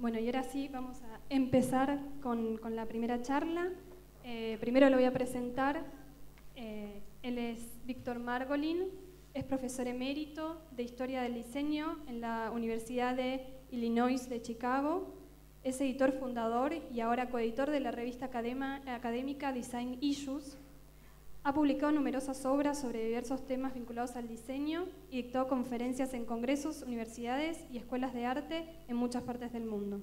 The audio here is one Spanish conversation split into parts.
Bueno, y ahora sí, vamos a empezar con la primera charla. Primero lo voy a presentar. Él es Víctor Margolin, es profesor emérito de Historia del Diseño en la Universidad de Illinois de Chicago. Es editor fundador y ahora coeditor de la revista académica Design Issues. Ha publicado numerosas obras sobre diversos temas vinculados al diseño y dictó conferencias en congresos, universidades y escuelas de arte en muchas partes del mundo.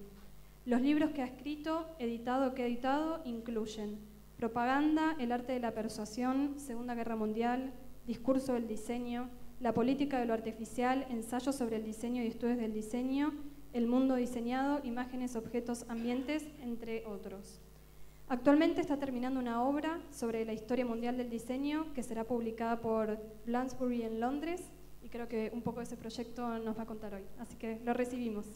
Los libros que ha escrito, editado o que ha editado incluyen Propaganda, el arte de la persuasión, Segunda Guerra Mundial, Discurso del diseño, La política de lo artificial, Ensayos sobre el diseño y estudios del diseño, El mundo diseñado, Imágenes, objetos, ambientes, entre otros. Actualmente está terminando una obra sobre la historia mundial del diseño que será publicada por Bloomsbury en Londres, y creo que un poco de ese proyecto nos va a contar hoy. Así que lo recibimos.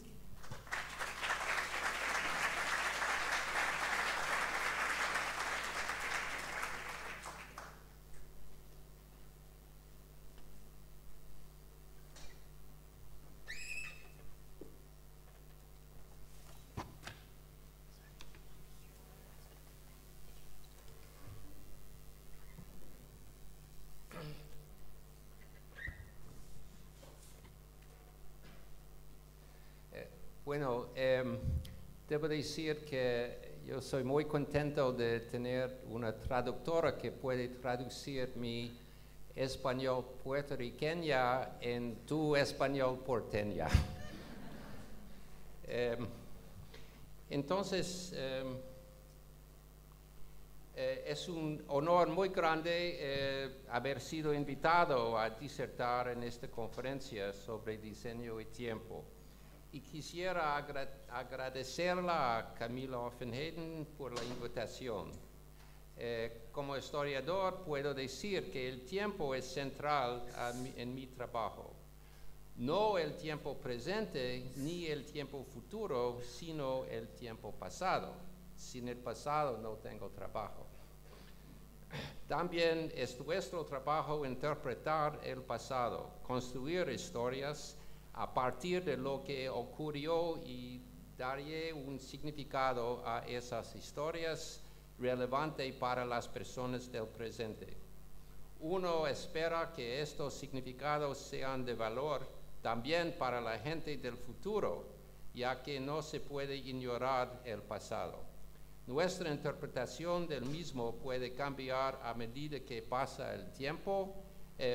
Bueno, debo decir que yo soy muy contento de tener una traductora que puede traducir mi español puertorriqueña en tu español porteña. Entonces, es un honor muy grande haber sido invitado a disertar en esta conferencia sobre diseño y tiempo. Y quisiera agradecerla a Camilla Offenheden por la invitación. Como historiador puedo decir que el tiempo es central en mi trabajo. No el tiempo presente ni el tiempo futuro, sino el tiempo pasado. Sin el pasado no tengo trabajo. También es nuestro trabajo interpretar el pasado, construir historias a partir de lo que ocurrió y darle un significado a esas historias relevante para las personas del presente. Uno espera que estos significados sean de valor también para la gente del futuro, ya que no se puede ignorar el pasado. Nuestra interpretación del mismo puede cambiar a medida que pasa el tiempo,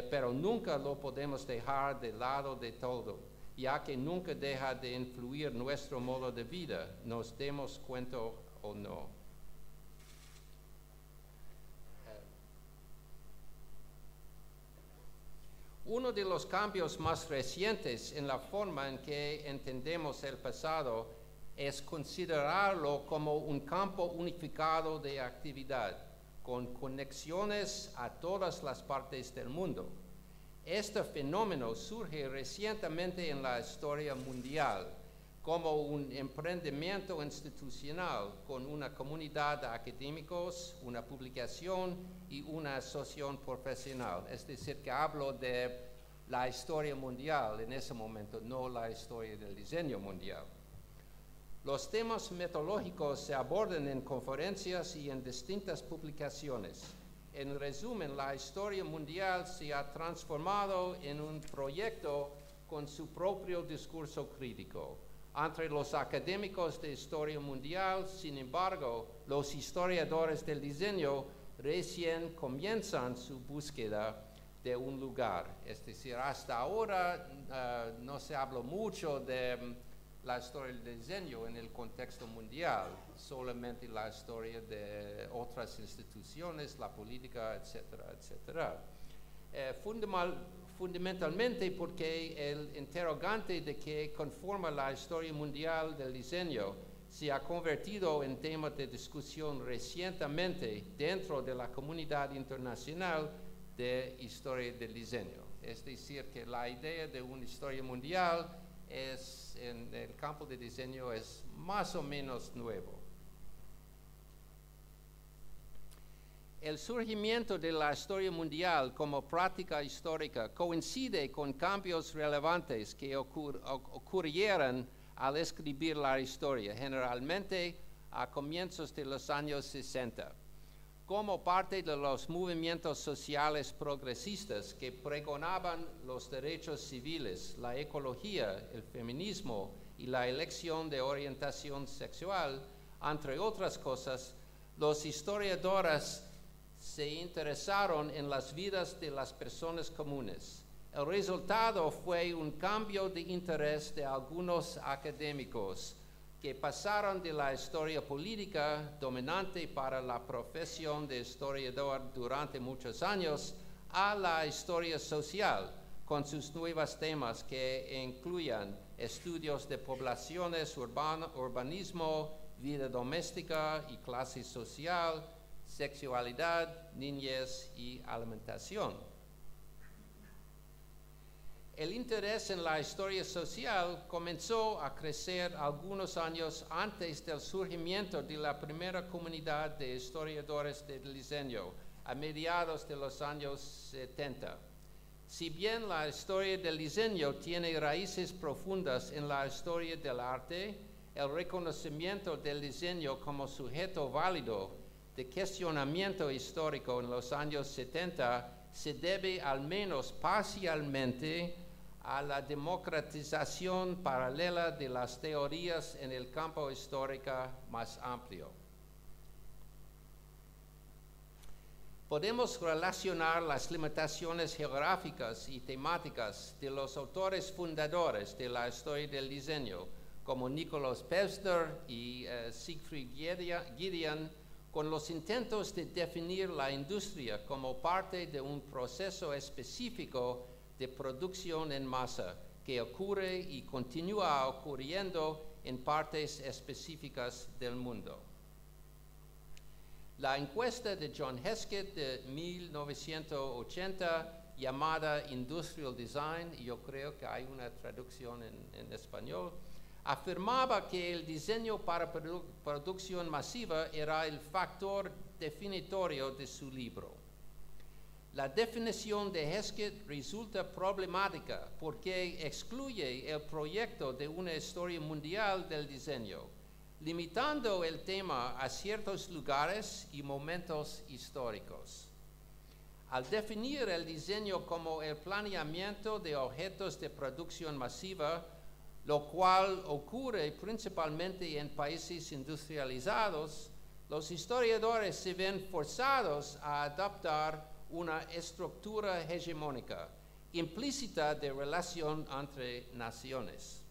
pero nunca lo podemos dejar de lado de todo, ya que nunca deja de influir nuestro modo de vida, nos demos cuenta o no. Uno de los cambios más recientes en la forma en que entendemos el pasado es considerarlo como un campo unificado de actividad, con conexiones a todas las partes del mundo. Este fenómeno surge recientemente en la historia mundial como un emprendimiento institucional con una comunidad de académicos, una publicación y una asociación profesional. Es decir, que hablo de la historia mundial en ese momento, no la historia del diseño mundial. Los temas metodológicos se abordan en conferencias y en distintas publicaciones. En resumen, la historia mundial se ha transformado en un proyecto con su propio discurso crítico. Entre los académicos de historia mundial, sin embargo, los historiadores del diseño recién comienzan su búsqueda de un lugar. Es decir, hasta ahora no se habló mucho de la historia del diseño en el contexto mundial, solamente la historia de otras instituciones, la política, etcétera, etcétera. Fundamentalmente porque el interrogante de que conforma la historia mundial del diseño se ha convertido en tema de discusión recientemente dentro de la comunidad internacional de historia del diseño. Es decir, que la idea de una historia mundial en el campo de diseño es más o menos nuevo. El surgimiento de la historia mundial como práctica histórica coincide con cambios relevantes que ocurrieron al escribir la historia, generalmente a comienzos de los años 60. Como parte de los movimientos sociales progresistas que pregonaban los derechos civiles, la ecología, el feminismo y la elección de orientación sexual, entre otras cosas, los historiadores se interesaron en las vidas de las personas comunes. El resultado fue un cambio de interés de algunos académicos que pasaron de la historia política dominante para la profesión de historiador durante muchos años a la historia social, con sus nuevos temas que incluían estudios de poblaciones, urbanismo, vida doméstica y clase social, sexualidad, niñez y alimentación. El interés en la historia social comenzó a crecer algunos años antes del surgimiento de la primera comunidad de historiadores del diseño, a mediados de los años 70. Si bien la historia del diseño tiene raíces profundas en la historia del arte, el reconocimiento del diseño como sujeto válido de cuestionamiento histórico en los años 70 se debe al menos parcialmente a la democratización paralela de las teorías en el campo histórico más amplio. Podemos relacionar las limitaciones geográficas y temáticas de los autores fundadores de la historia del diseño, como Nicholas Pevsner y Siegfried Giedion, con los intentos de definir la industria como parte de un proceso específico de producción en masa que ocurre y continúa ocurriendo en partes específicas del mundo. La encuesta de John Heskett de 1980, llamada Industrial Design, y yo creo que hay una traducción en español, afirmaba que el diseño para producción masiva era el factor definitorio de su libro. La definición de Heskett resulta problemática porque excluye el proyecto de una historia mundial del diseño, limitando el tema a ciertos lugares y momentos históricos. Al definir el diseño como el planeamiento de objetos de producción masiva, lo cual ocurre principalmente en países industrializados, los historiadores se ven forzados a adoptar una estructura hegemónica, implícita de relación entre naciones.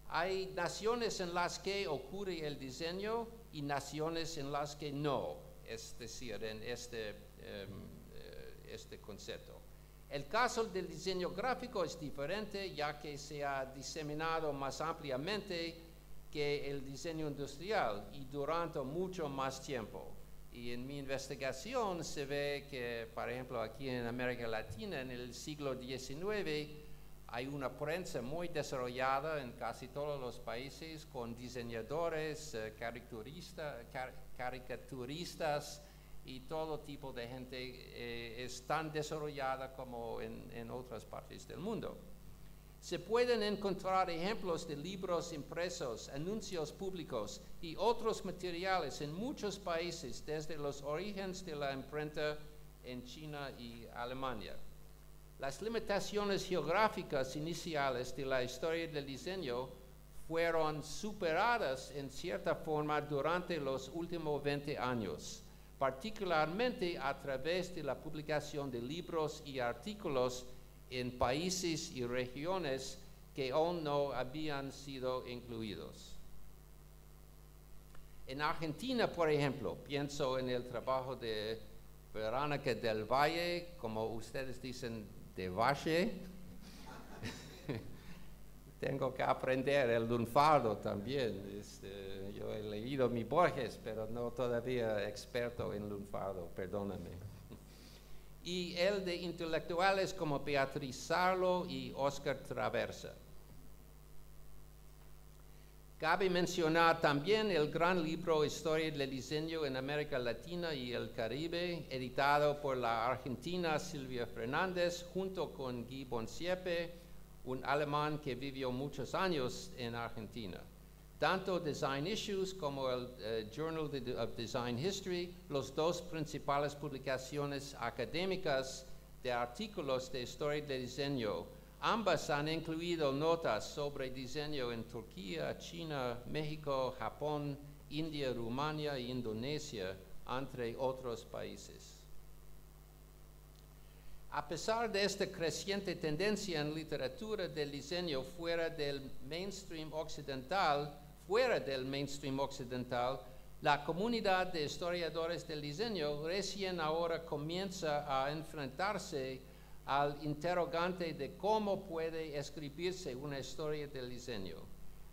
Hay naciones en las que ocurre el diseño y naciones en las que no, es decir, en este concepto. El caso del diseño gráfico es diferente, ya que se ha diseminado más ampliamente que el diseño industrial y durante mucho más tiempo. Y en mi investigación se ve que, por ejemplo, aquí en América Latina, en el siglo XIX, hay una prensa muy desarrollada en casi todos los países con diseñadores, caricaturistas y todo tipo de gente es tan desarrollada como en otras partes del mundo. Se pueden encontrar ejemplos de libros impresos, anuncios públicos y otros materiales en muchos países desde los orígenes de la imprenta en China y Alemania. Las limitaciones geográficas iniciales de la historia del diseño fueron superadas en cierta forma durante los últimos 20 años, particularmente a través de la publicación de libros y artículos en países y regiones que aún no habían sido incluidos. En Argentina, por ejemplo, pienso en el trabajo de Verónica del Valle, como ustedes dicen, de Valle. Tengo que aprender el lunfardo también. Yo he leído mi Borges, pero no todavía experto en lunfardo, perdóname. Y el de intelectuales como Beatriz Sarlo y Oscar Traversa. Cabe mencionar también el gran libro Historia del Diseño en América Latina y el Caribe, editado por la argentina Silvia Fernández, junto con Guy Bonsiepe, un alemán que vivió muchos años en Argentina. Tanto Design Issues como el Journal of Design History, las dos principales publicaciones académicas de artículos de historia del diseño, ambas han incluido notas sobre diseño en Turquía, China, México, Japón, India, Rumania e Indonesia, entre otros países. A pesar de esta creciente tendencia en literatura del diseño fuera del mainstream occidental, la comunidad de historiadores del diseño recién ahora comienza a enfrentarse al interrogante de cómo puede escribirse una historia del diseño.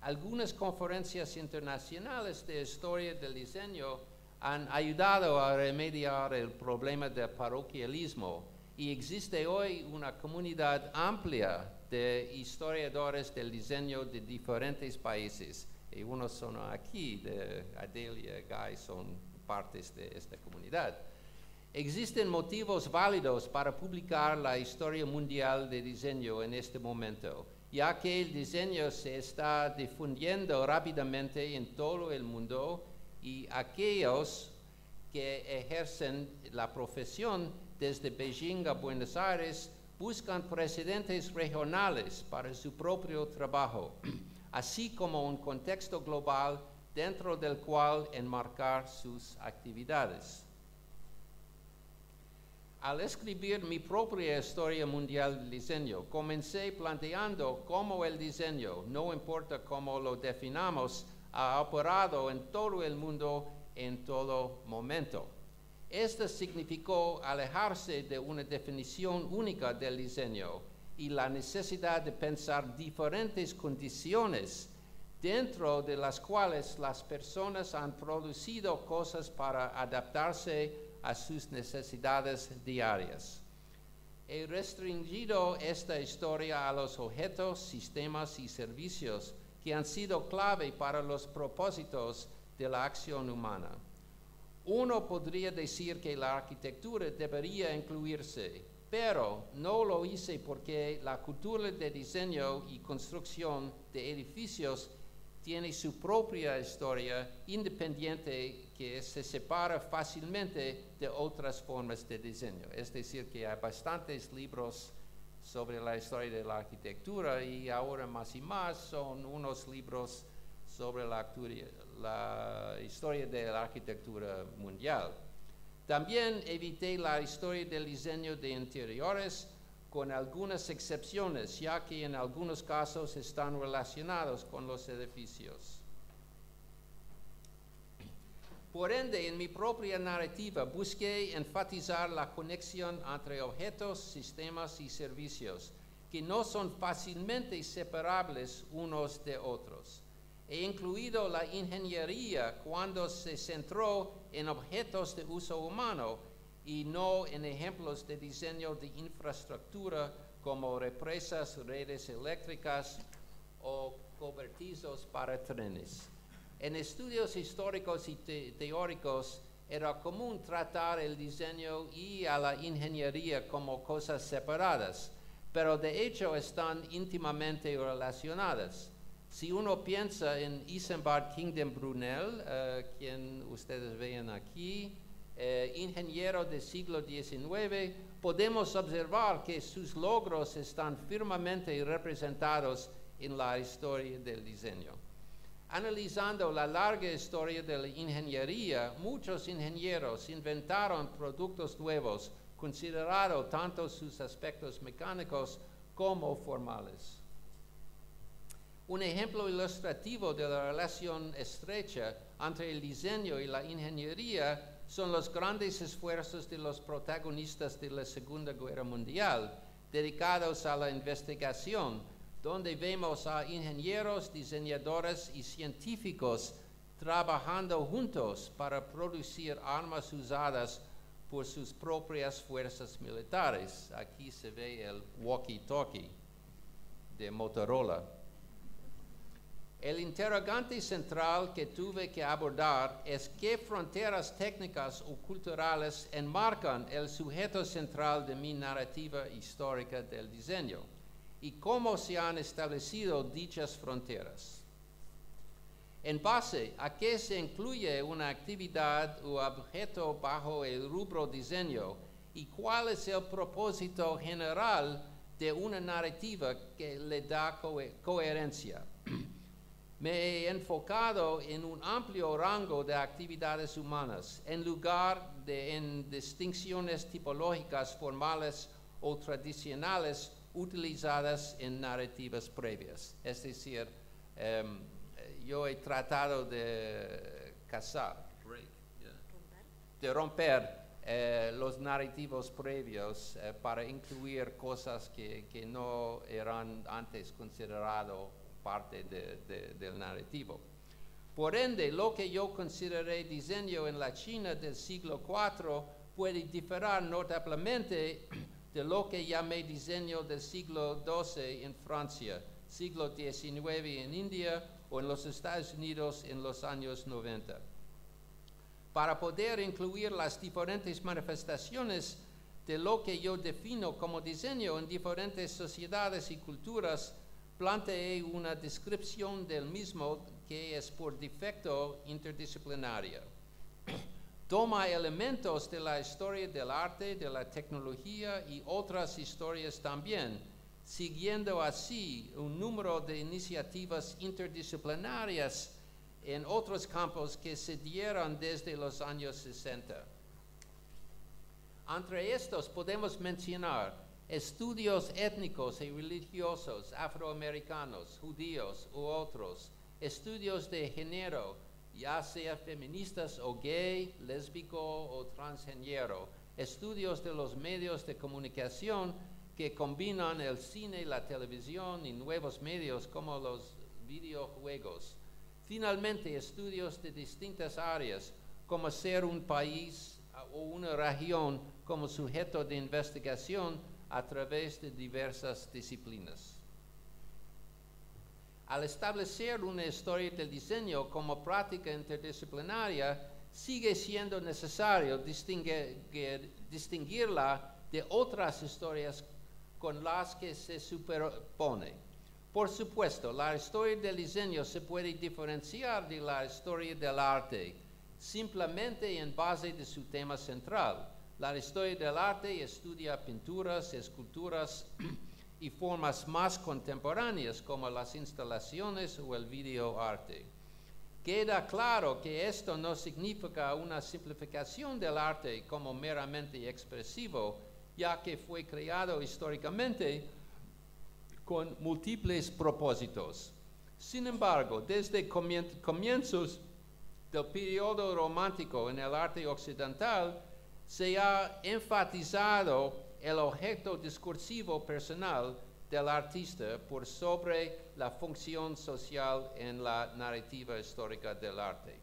Algunas conferencias internacionales de historia del diseño han ayudado a remediar el problema del paroquialismo y existe hoy una comunidad amplia de historiadores del diseño de diferentes países. Y unos son aquí, de Adelia, Guy, son partes de esta comunidad. Existen motivos válidos para publicar la historia mundial de diseño en este momento, ya que el diseño se está difundiendo rápidamente en todo el mundo y aquellos que ejercen la profesión desde Beijing a Buenos Aires buscan precedentes regionales para su propio trabajo, así como un contexto global dentro del cual enmarcar sus actividades. Al escribir mi propia historia mundial del diseño, comencé planteando cómo el diseño, no importa cómo lo definamos, ha operado en todo el mundo en todo momento. Esto significó alejarse de una definición única del diseño y la necesidad de pensar diferentes condiciones dentro de las cuales las personas han producido cosas para adaptarse a sus necesidades diarias. He restringido esta historia a los objetos, sistemas y servicios que han sido clave para los propósitos de la acción humana. Uno podría decir que la arquitectura debería incluirse, pero no lo hice porque la cultura de diseño y construcción de edificios tiene su propia historia independiente que se separa fácilmente de otras formas de diseño. Es decir, que hay bastantes libros sobre la historia de la arquitectura y ahora más y más son unos libros sobre la historia de la arquitectura mundial. También evité la historia del diseño de interiores con algunas excepciones, ya que en algunos casos están relacionados con los edificios. Por ende, en mi propia narrativa busqué enfatizar la conexión entre objetos, sistemas y servicios, que no son fácilmente separables unos de otros. He incluido la ingeniería cuando se centró en objetos de uso humano y no en ejemplos de diseño de infraestructura como represas, redes eléctricas o cobertizos para trenes. En estudios históricos y teóricos era común tratar el diseño y a la ingeniería como cosas separadas, pero de hecho están íntimamente relacionadas. Si uno piensa en Isambard Kingdom Brunel, quien ustedes ven aquí, ingeniero del siglo XIX, podemos observar que sus logros están firmemente representados en la historia del diseño. Analizando la larga historia de la ingeniería, muchos ingenieros inventaron productos nuevos, considerando tanto sus aspectos mecánicos como formales. Un ejemplo ilustrativo de la relación estrecha entre el diseño y la ingeniería son los grandes esfuerzos de los protagonistas de la Segunda Guerra Mundial, dedicados a la investigación, donde vemos a ingenieros, diseñadores y científicos trabajando juntos para producir armas usadas por sus propias fuerzas militares. Aquí se ve el walkie-talkie de Motorola. El interrogante central que tuve que abordar es qué fronteras técnicas o culturales enmarcan el sujeto central de mi narrativa histórica del diseño. y cómo se han establecido dichas fronteras. En base a qué se incluye una actividad u objeto bajo el rubro diseño y cuál es el propósito general de una narrativa que le da coherencia. Me he enfocado en un amplio rango de actividades humanas, en lugar de en distinciones tipológicas formales o tradicionales utilizadas en narrativas previas. Es decir, yo he tratado de romper los narrativos previos para incluir cosas que no eran antes considerado parte del narrativo. Por ende, lo que yo consideré diseño en la China del siglo IV puede diferir notablemente de lo que llamé diseño del siglo XII en Francia, siglo XIX en India o en los Estados Unidos en los años 90. Para poder incluir las diferentes manifestaciones de lo que yo defino como diseño en diferentes sociedades y culturas, planteé una descripción del mismo que es por defecto interdisciplinaria. Toma elementos de la historia del arte, de la tecnología y otras historias también, siguiendo así un número de iniciativas interdisciplinarias en otros campos que se dieron desde los años 60. Entre estos podemos mencionar estudios étnicos y religiosos afroamericanos, judíos u otros, estudios de género, ya sea feministas o gay, lésbico o transgénero, estudios de los medios de comunicación que combinan el cine, la televisión y nuevos medios como los videojuegos. Finalmente, estudios de distintas áreas, como ser un país o una región como sujeto de investigación a través de diversas disciplinas. Al establecer una historia del diseño como práctica interdisciplinaria, sigue siendo necesario distinguirla de otras historias con las que se superpone. Por supuesto, la historia del diseño se puede diferenciar de la historia del arte, simplemente en base de su tema central. La historia del arte estudia pinturas, esculturas y formas más contemporáneas como las instalaciones o el videoarte. Queda claro que esto no significa una simplificación del arte como meramente expresivo, ya que fue creado históricamente con múltiples propósitos. Sin embargo, desde comienzos del periodo romántico en el arte occidental, se ha enfatizado el objeto discursivo personal del artista por sobre la función social en la narrativa histórica del arte.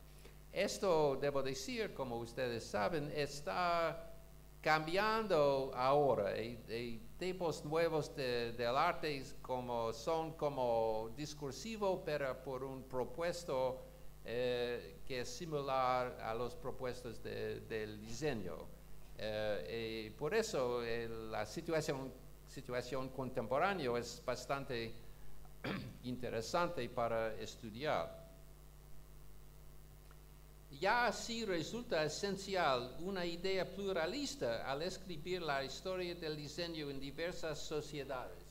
Esto, debo decir, como ustedes saben, está cambiando ahora. Hay tipos nuevos del arte son como discursivo, pero por un propuesto que es similar a los propuestos del diseño. Por eso la situación contemporánea es bastante interesante para estudiar. Ya así resulta esencial una idea pluralista al escribir la historia del diseño en diversas sociedades,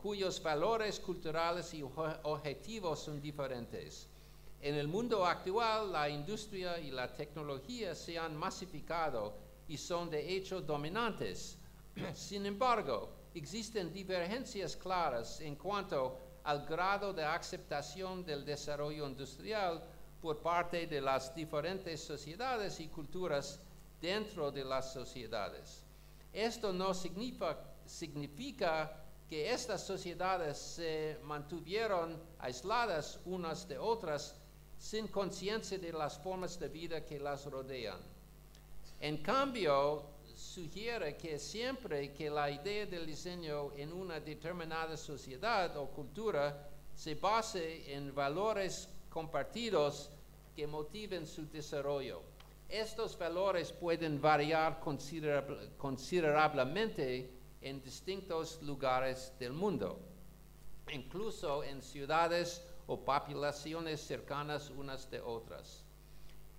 cuyos valores culturales y objetivos son diferentes. En el mundo actual, la industria y la tecnología se han masificado y son de hecho dominantes. Sin embargo, existen divergencias claras en cuanto al grado de aceptación del desarrollo industrial por parte de las diferentes sociedades y culturas dentro de las sociedades. Esto no significa que estas sociedades se mantuvieron aisladas unas de otras sin conciencia de las formas de vida que las rodean. En cambio, sugiere que siempre que la idea del diseño en una determinada sociedad o cultura se base en valores compartidos que motiven su desarrollo. Estos valores pueden variar considerablemente en distintos lugares del mundo, incluso en ciudades o poblaciones cercanas unas de otras.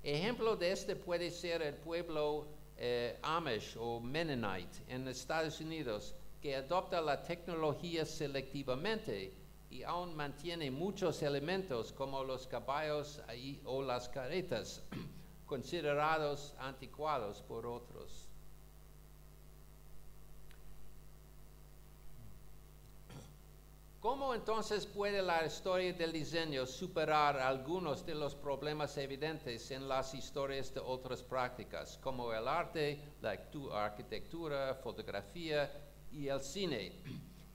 Ejemplo de este puede ser el pueblo Amish o Mennonite en Estados Unidos, que adopta la tecnología selectivamente y aún mantiene muchos elementos como los caballos o las carretas, considerados anticuados por otros. ¿Cómo entonces puede la historia del diseño superar algunos de los problemas evidentes en las historias de otras prácticas, como el arte, la arquitectura, fotografía y el cine,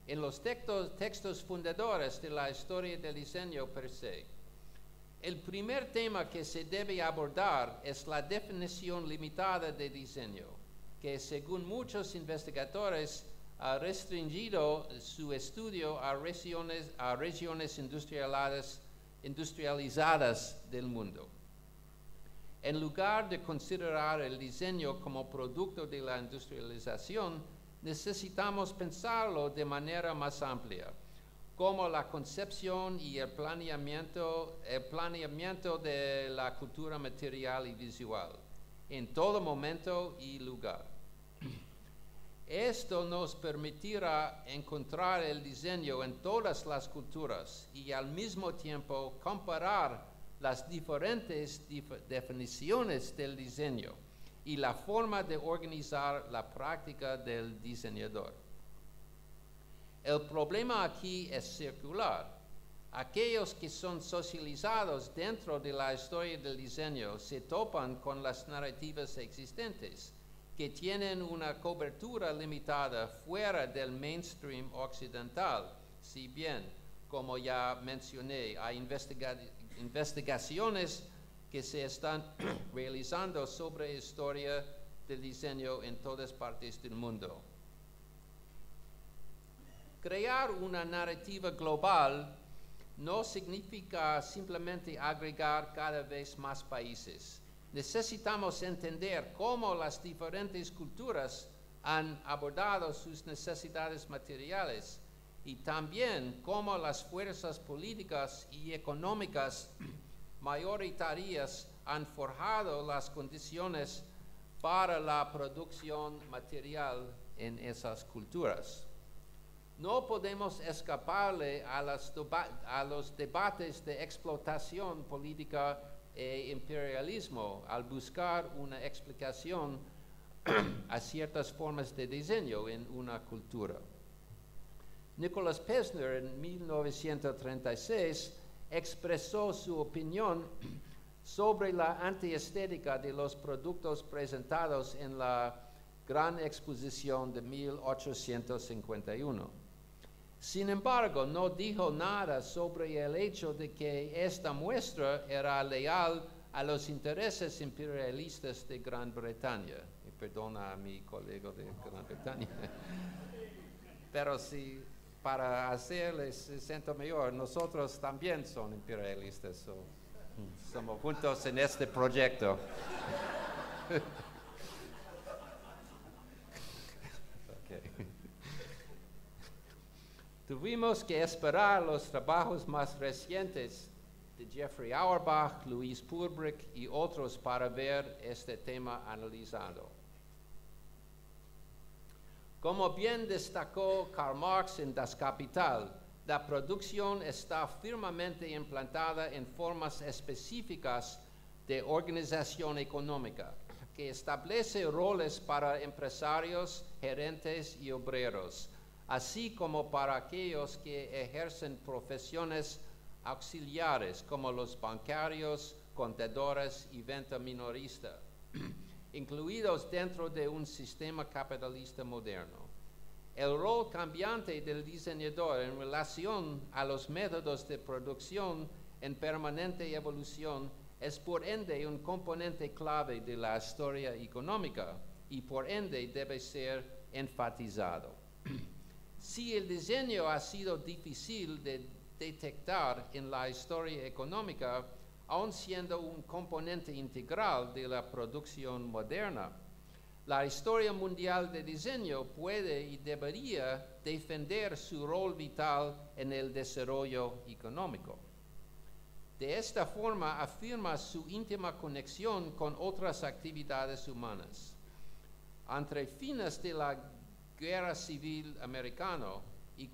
en los textos fundadores de la historia del diseño per se? El primer tema que se debe abordar es la definición limitada de diseño, que según muchos investigadores ha restringido su estudio a regiones industrializadas del mundo. En lugar de considerar el diseño como producto de la industrialización, necesitamos pensarlo de manera más amplia, como la concepción y el planeamiento de la cultura material y visual, en todo momento y lugar. Esto nos permitirá encontrar el diseño en todas las culturas y al mismo tiempo comparar las diferentes definiciones del diseño y la forma de organizar la práctica del diseñador. El problema aquí es circular. Aquellos que son socializados dentro de la historia del diseño se topan con las narrativas existentes, que tienen una cobertura limitada fuera del mainstream occidental, si bien, como ya mencioné, hay investigaciones que se están realizando sobre historia del diseño en todas partes del mundo. Crear una narrativa global no significa simplemente agregar cada vez más países. Necesitamos entender cómo las diferentes culturas han abordado sus necesidades materiales y también cómo las fuerzas políticas y económicas mayoritarias han forjado las condiciones para la producción material en esas culturas. No podemos escaparle a los debates de explotación política e imperialismo al buscar una explicación a ciertas formas de diseño en una cultura. Nicholas Pevsner en 1936 expresó su opinión sobre la antiestética de los productos presentados en la Gran Exposición de 1851. Sin embargo, no dijo nada sobre el hecho de que esta muestra era leal a los intereses imperialistas de Gran Bretaña. Y perdona a mi colega de Gran Bretaña. Pero si para hacerles siento mejor, nosotros también somos imperialistas. Somos juntos en este proyecto. Tuvimos que esperar los trabajos más recientes de Jeffrey Auerbach, Louise Purbrick y otros para ver este tema analizado. Como bien destacó Karl Marx en Das Kapital, la producción está firmemente implantada en formas específicas de organización económica, que establece roles para empresarios, gerentes y obreros, así como para aquellos que ejercen profesiones auxiliares como los bancarios, contadores y venta minorista, incluidos dentro de un sistema capitalista moderno. El rol cambiante del diseñador en relación a los métodos de producción en permanente evolución es por ende un componente clave de la historia económica y por ende debe ser enfatizado. Si el diseño ha sido difícil de detectar en la historia económica, aun siendo un componente integral de la producción moderna, La historia mundial de diseño puede y debería defender su rol vital en el desarrollo económico. De esta forma afirma su íntima conexión con otras actividades humanas. Entre fines de la Guerra Civil Americana y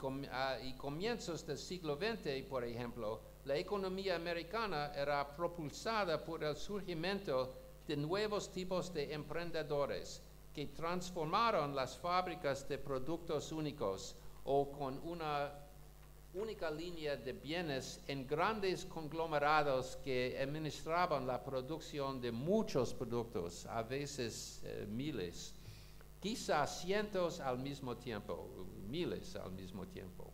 comienzos del siglo XX, por ejemplo, la economía americana era propulsada por el surgimiento de nuevos tipos de emprendedores que transformaron las fábricas de productos únicos o con una única línea de bienes en grandes conglomerados que administraban la producción de muchos productos, a veces miles, quizás cientos al mismo tiempo, miles al mismo tiempo.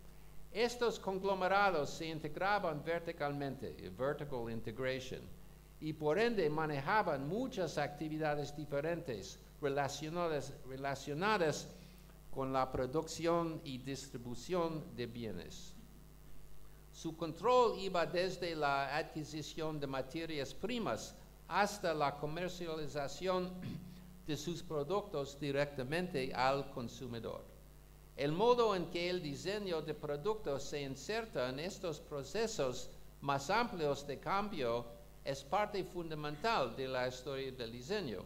Estos conglomerados se integraban verticalmente, vertical integration, y por ende manejaban muchas actividades diferentes relacionadas con la producción y distribución de bienes. Su control iba desde la adquisición de materias primas hasta la comercialización de sus productos directamente al consumidor. El modo en que el diseño de productos se inserta en estos procesos más amplios de cambio es parte fundamental de la historia del diseño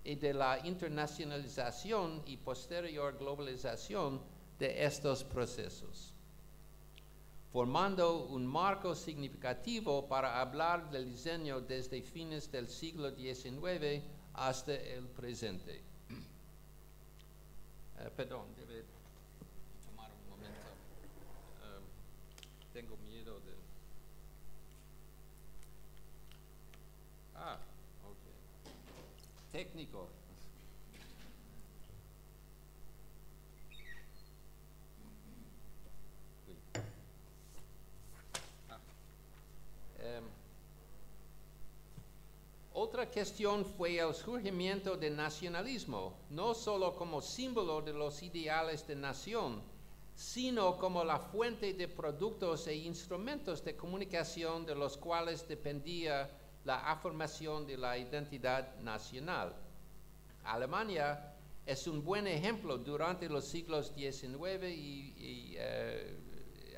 y de la internacionalización y posterior globalización de estos procesos, formando un marco significativo para hablar del diseño desde fines del siglo XIX hasta el presente. Perdón, debe tomar un momento. Tengo miedo de... ok. Técnico. Otra cuestión fue el surgimiento del nacionalismo, no solo como símbolo de los ideales de nación, sino como la fuente de productos e instrumentos de comunicación de los cuales dependía la afirmación de la identidad nacional. Alemania es un buen ejemplo durante los siglos XIX y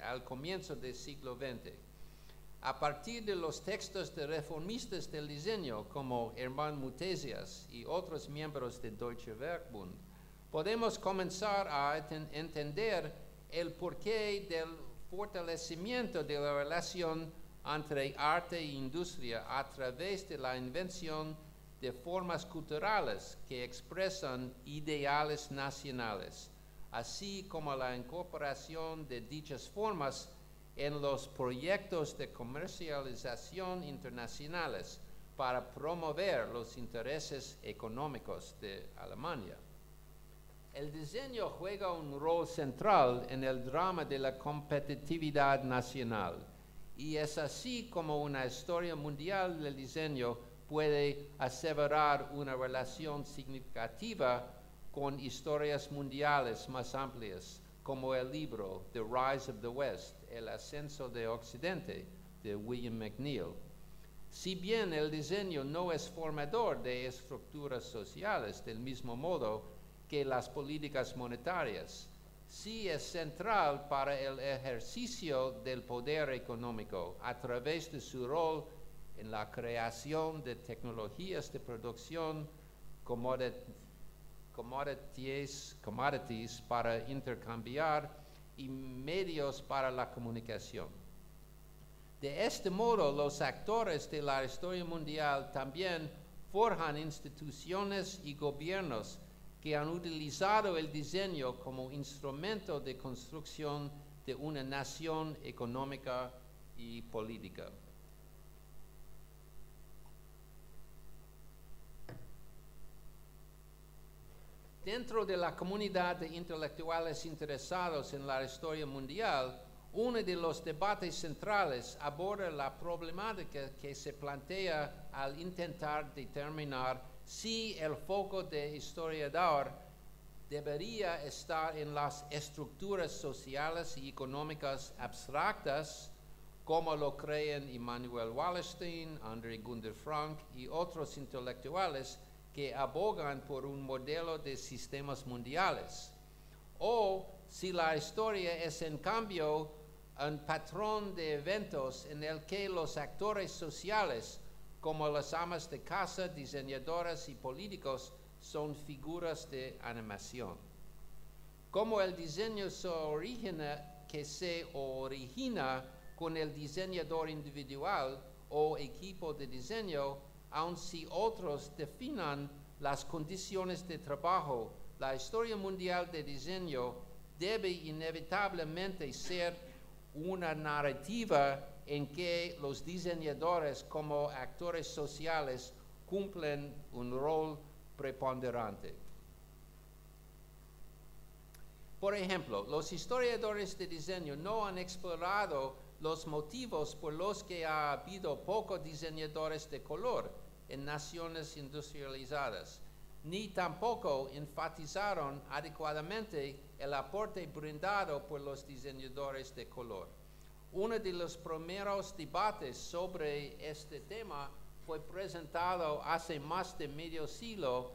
al comienzo del siglo XX. A partir de los textos de reformistas del diseño como Hermann Mutesias y otros miembros del Deutsche Werkbund, podemos comenzar a entender el porqué del fortalecimiento de la relación entre arte e industria a través de la invención de formas culturales que expresan ideales nacionales, así como la incorporación de dichas formas en los proyectos de comercialización internacionales para promover los intereses económicos de Alemania. El diseño juega un rol central en el drama de la competitividad nacional, y es así como una historia mundial del diseño puede aseverar una relación significativa con historias mundiales más amplias, como el libro The Rise of the West, El ascenso de Occidente, de William McNeill. Si bien el diseño no es formador de estructuras sociales del mismo modo que las políticas monetarias, sí es central para el ejercicio del poder económico a través de su rol en la creación de tecnologías de producción, commodities para intercambiar y medios para la comunicación. De este modo, los actores de la historia mundial también forjan instituciones y gobiernos que han utilizado el diseño como instrumento de construcción de una nación económica y política. Dentro de la comunidad de intelectuales interesados en la historia mundial, uno de los debates centrales aborda la problemática que se plantea al intentar determinar si el foco del historiador debería estar en las estructuras sociales y económicas abstractas, como lo creen Immanuel Wallerstein, André Gunder Frank y otros intelectuales que abogan por un modelo de sistemas mundiales. O si la historia es en cambio un patrón de eventos en el que los actores sociales, como las amas de casa, diseñadoras y políticos, son figuras de animación. Como el diseño se origina con el diseñador individual o equipo de diseño, aun si otros definan las condiciones de trabajo, la historia mundial de diseño debe inevitablemente ser una narrativa en que los diseñadores como actores sociales cumplen un rol preponderante. Por ejemplo, los historiadores de diseño no han explorado los motivos por los que ha habido pocos diseñadores de color en naciones industrializadas, ni tampoco enfatizaron adecuadamente el aporte brindado por los diseñadores de color. Uno de los primeros debates sobre este tema fue presentado hace más de medio siglo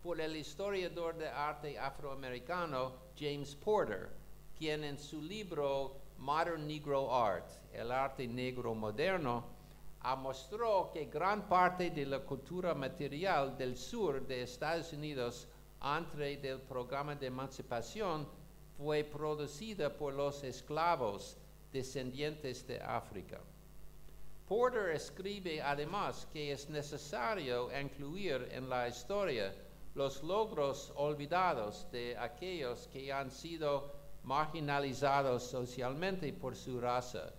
por el historiador de arte afroamericano James Porter, quien en su libro Modern Negro Art, el arte negro moderno, mostró que gran parte de la cultura material del sur de Estados Unidos antes del programa de emancipación fue producida por los esclavos descendientes de África. Porter escribe además que es necesario incluir en la historia los logros olvidados de aquellos que han sido marginalizados socialmente por su raza,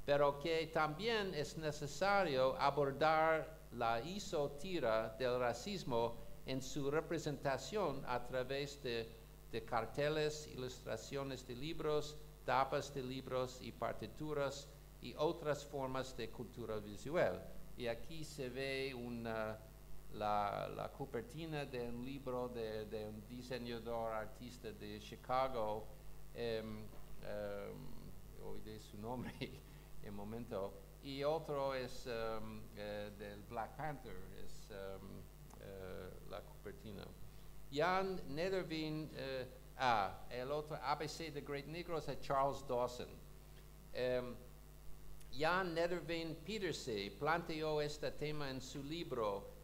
pero que también es necesario abordar la isotira del racismo en su representación a través de carteles, ilustraciones de libros, tapas de libros y partituras y otras formas de cultura visual. Y aquí se ve la copertina de un libro de un diseñador artista de Chicago, olvidé su nombre en un momento, y otro es del Black Panther, es la copertina. Jan Nederveen, el otro ABC de Great Negroes es Charles Dawson. Jan Nederveen Pieterse planteó este tema en su libro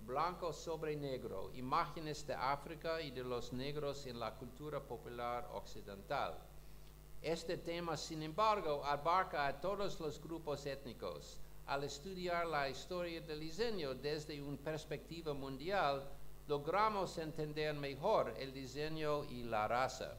Blanco sobre Negro, Imágenes de África y de los negros en la cultura popular occidental. Este tema, sin embargo, abarca a todos los grupos étnicos. Al estudiar la historia del diseño desde una perspectiva mundial, logramos entender mejor el diseño y la raza.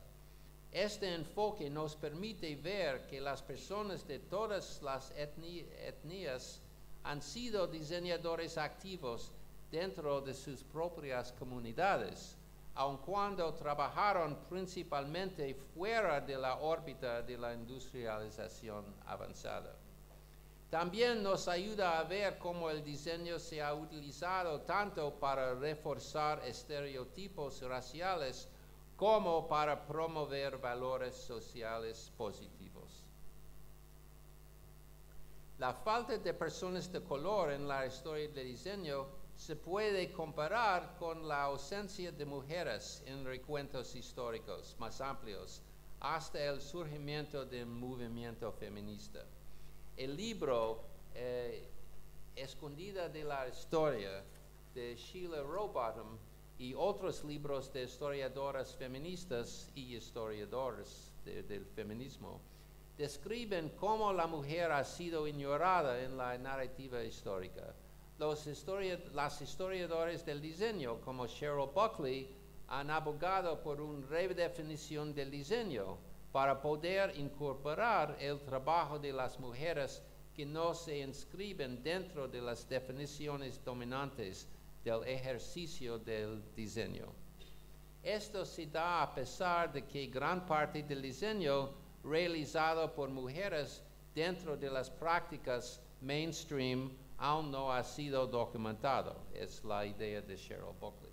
Este enfoque nos permite ver que las personas de todas las etnias han sido diseñadores activos dentro de sus propias comunidades, aun cuando trabajaron principalmente fuera de la órbita de la industrialización avanzada. También nos ayuda a ver cómo el diseño se ha utilizado tanto para reforzar estereotipos raciales como para promover valores sociales positivos. La falta de personas de color en la historia del diseño se puede comparar con la ausencia de mujeres en recuentos históricos más amplios hasta el surgimiento del movimiento feminista. El libro Escondida de la Historia de Sheila Rowbottom y otros libros de historiadoras feministas y historiadores del feminismo describen cómo la mujer ha sido ignorada en la narrativa histórica. Las historiadoras del diseño, como Cheryl Buckley, han abogado por una redefinición del diseño para poder incorporar el trabajo de las mujeres que no se inscriben dentro de las definiciones dominantes del ejercicio del diseño. Esto se da a pesar de que gran parte del diseño realizado por mujeres dentro de las prácticas mainstream aún no ha sido documentado. Es la idea de Cheryl Buckley.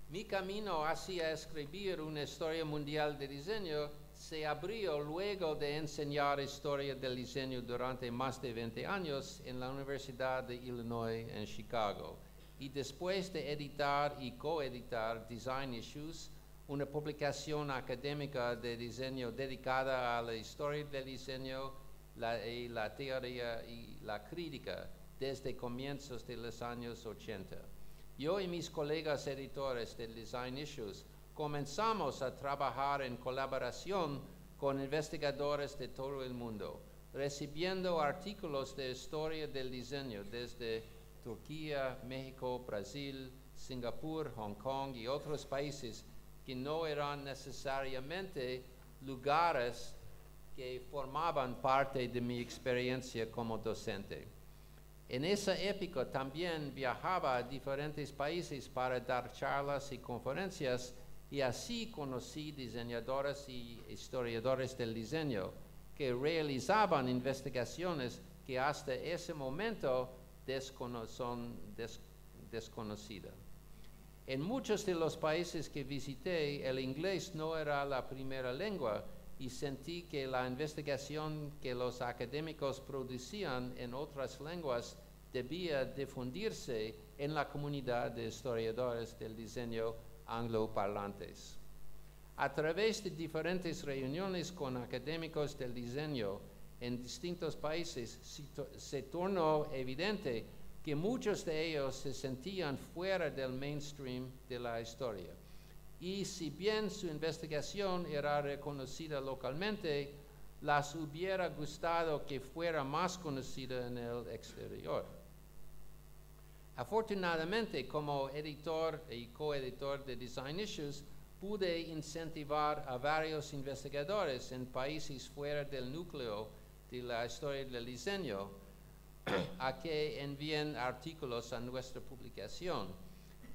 Mi camino hacia escribir una historia mundial de diseño se abrió luego de enseñar historia del diseño durante más de 20 años en la Universidad de Illinois en Chicago. Y después de editar y coeditar Design Issues, una publicación académica de diseño dedicada a la historia del diseño, la teoría y la crítica desde comienzos de los años 80. Yo y mis colegas editores del Design Issues comenzamos a trabajar en colaboración con investigadores de todo el mundo, recibiendo artículos de historia del diseño desde Turquía, México, Brasil, Singapur, Hong Kong y otros países que no eran necesariamente lugares que formaban parte de mi experiencia como docente. En esa época también viajaba a diferentes países para dar charlas y conferencias, y así conocí diseñadores y historiadores del diseño que realizaban investigaciones que hasta ese momento son desconocidas. En muchos de los países que visité, el inglés no era la primera lengua y sentí que la investigación que los académicos producían en otras lenguas debía difundirse en la comunidad de historiadores del diseño angloparlantes. A través de diferentes reuniones con académicos del diseño en distintos países, se tornó evidente que muchos de ellos se sentían fuera del mainstream de la historia. Y si bien su investigación era reconocida localmente, les hubiera gustado que fuera más conocida en el exterior. Afortunadamente, como editor y coeditor de Design Issues, pude incentivar a varios investigadores en países fuera del núcleo de la historia del diseño a que envíen artículos a nuestra publicación,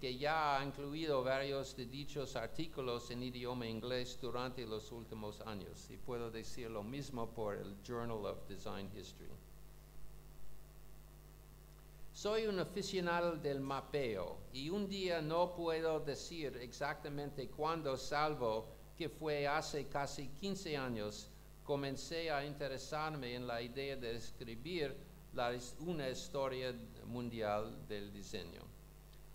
que ya ha incluido varios de dichos artículos en idioma inglés durante los últimos años. Y puedo decir lo mismo por el Journal of Design History. Soy un aficionado del mapeo y un día no puedo decir exactamente cuándo, salvo que fue hace casi 15 años, comencé a interesarme en la idea de escribir una historia mundial del diseño.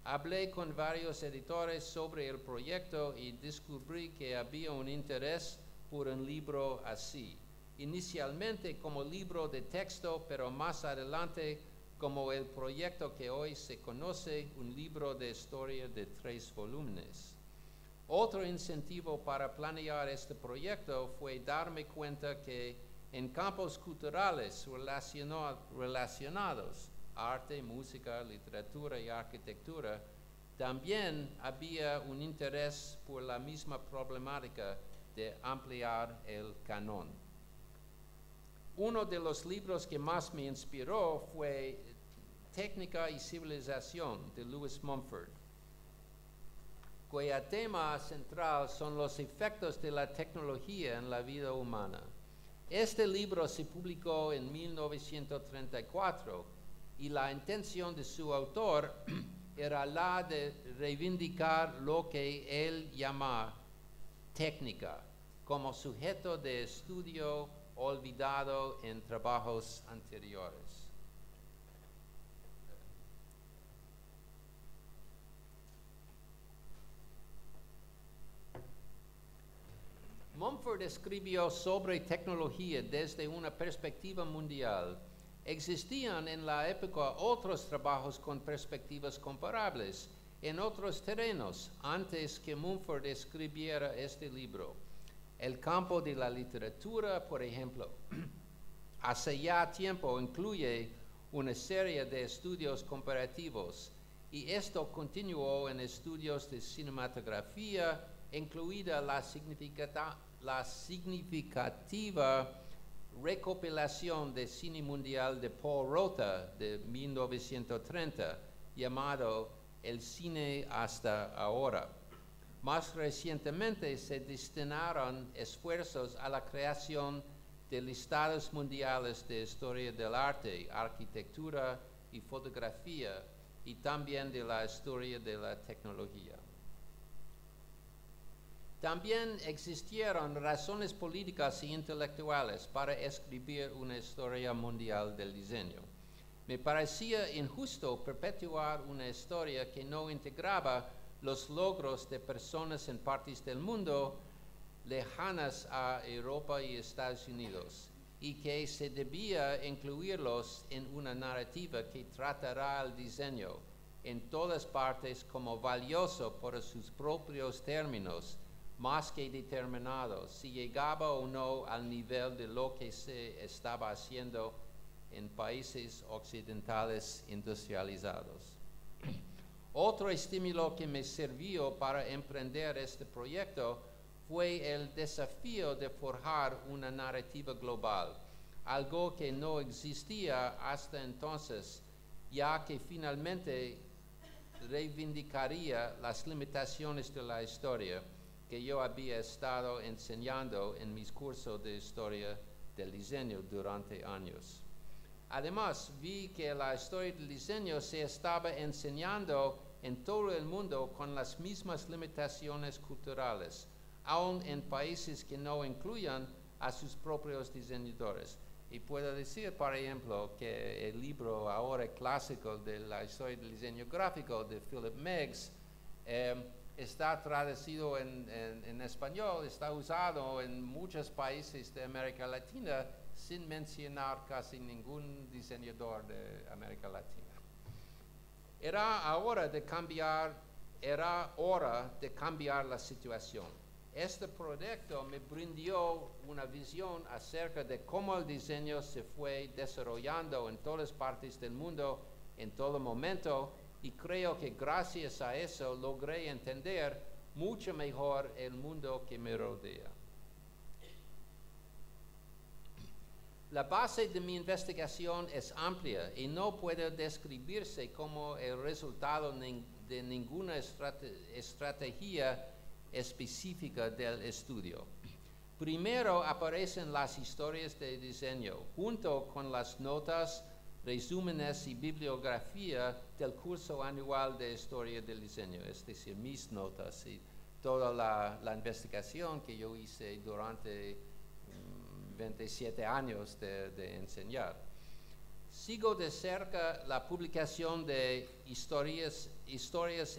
Hablé con varios editores sobre el proyecto y descubrí que había un interés por un libro así, inicialmente como libro de texto, pero más adelante como el proyecto que hoy se conoce, un libro de historia de 3 volúmenes. Otro incentivo para planear este proyecto fue darme cuenta que en campos culturales relacionados, arte, música, literatura y arquitectura, también había un interés por la misma problemática de ampliar el canon. Uno de los libros que más me inspiró fue Técnica y Civilización de Lewis Mumford, cuyo tema central son los efectos de la tecnología en la vida humana. Este libro se publicó en 1934 y la intención de su autor era la de reivindicar lo que él llama técnica como sujeto de estudio olvidado en trabajos anteriores. Mumford escribió sobre tecnología desde una perspectiva mundial. Existían en la época otros trabajos con perspectivas comparables en otros terrenos antes que Mumford escribiera este libro. El campo de la literatura, por ejemplo, hace ya tiempo incluye una serie de estudios comparativos y esto continuó en estudios de cinematografía, incluida la significativa recopilación de cine mundial de Paul Rotha de 1930, llamado El cine hasta ahora. Más recientemente se destinaron esfuerzos a la creación de listados mundiales de historia del arte, arquitectura y fotografía, y también de la historia de la tecnología. También existieron razones políticas e intelectuales para escribir una historia mundial del diseño. Me parecía injusto perpetuar una historia que no integraba los logros de personas en partes del mundo lejanas a Europa y Estados Unidos, y que se debía incluirlos en una narrativa que tratará el diseño en todas partes como valioso por sus propios términos, más que determinados, si llegaba o no al nivel de lo que se estaba haciendo en países occidentales industrializados. Otro estímulo que me sirvió para emprender este proyecto fue el desafío de forjar una narrativa global, algo que no existía hasta entonces, ya que finalmente reivindicaría las limitaciones de la historia que yo había estado enseñando en mis cursos de historia del diseño durante años. Además, vi que la historia del diseño se estaba enseñando en todo el mundo con las mismas limitaciones culturales, aun en países que no incluyan a sus propios diseñadores. Y puedo decir, por ejemplo, que el libro ahora clásico de la historia del diseño gráfico de Philip Meigs está traducido en español, está usado en muchos países de América Latina sin mencionar casi ningún diseñador de América Latina. Era hora de cambiar la situación. Este proyecto me brindó una visión acerca de cómo el diseño se fue desarrollando en todas partes del mundo, en todo momento, y creo que gracias a eso logré entender mucho mejor el mundo que me rodea. La base de mi investigación es amplia y no puede describirse como el resultado de ninguna estrategia específica del estudio. Primero aparecen las historias de diseño, junto con las notas, resúmenes y bibliografía del curso anual de historia del diseño, es decir, mis notas y toda la investigación que yo hice durante 27 años de enseñar. Sigo de cerca la publicación de historias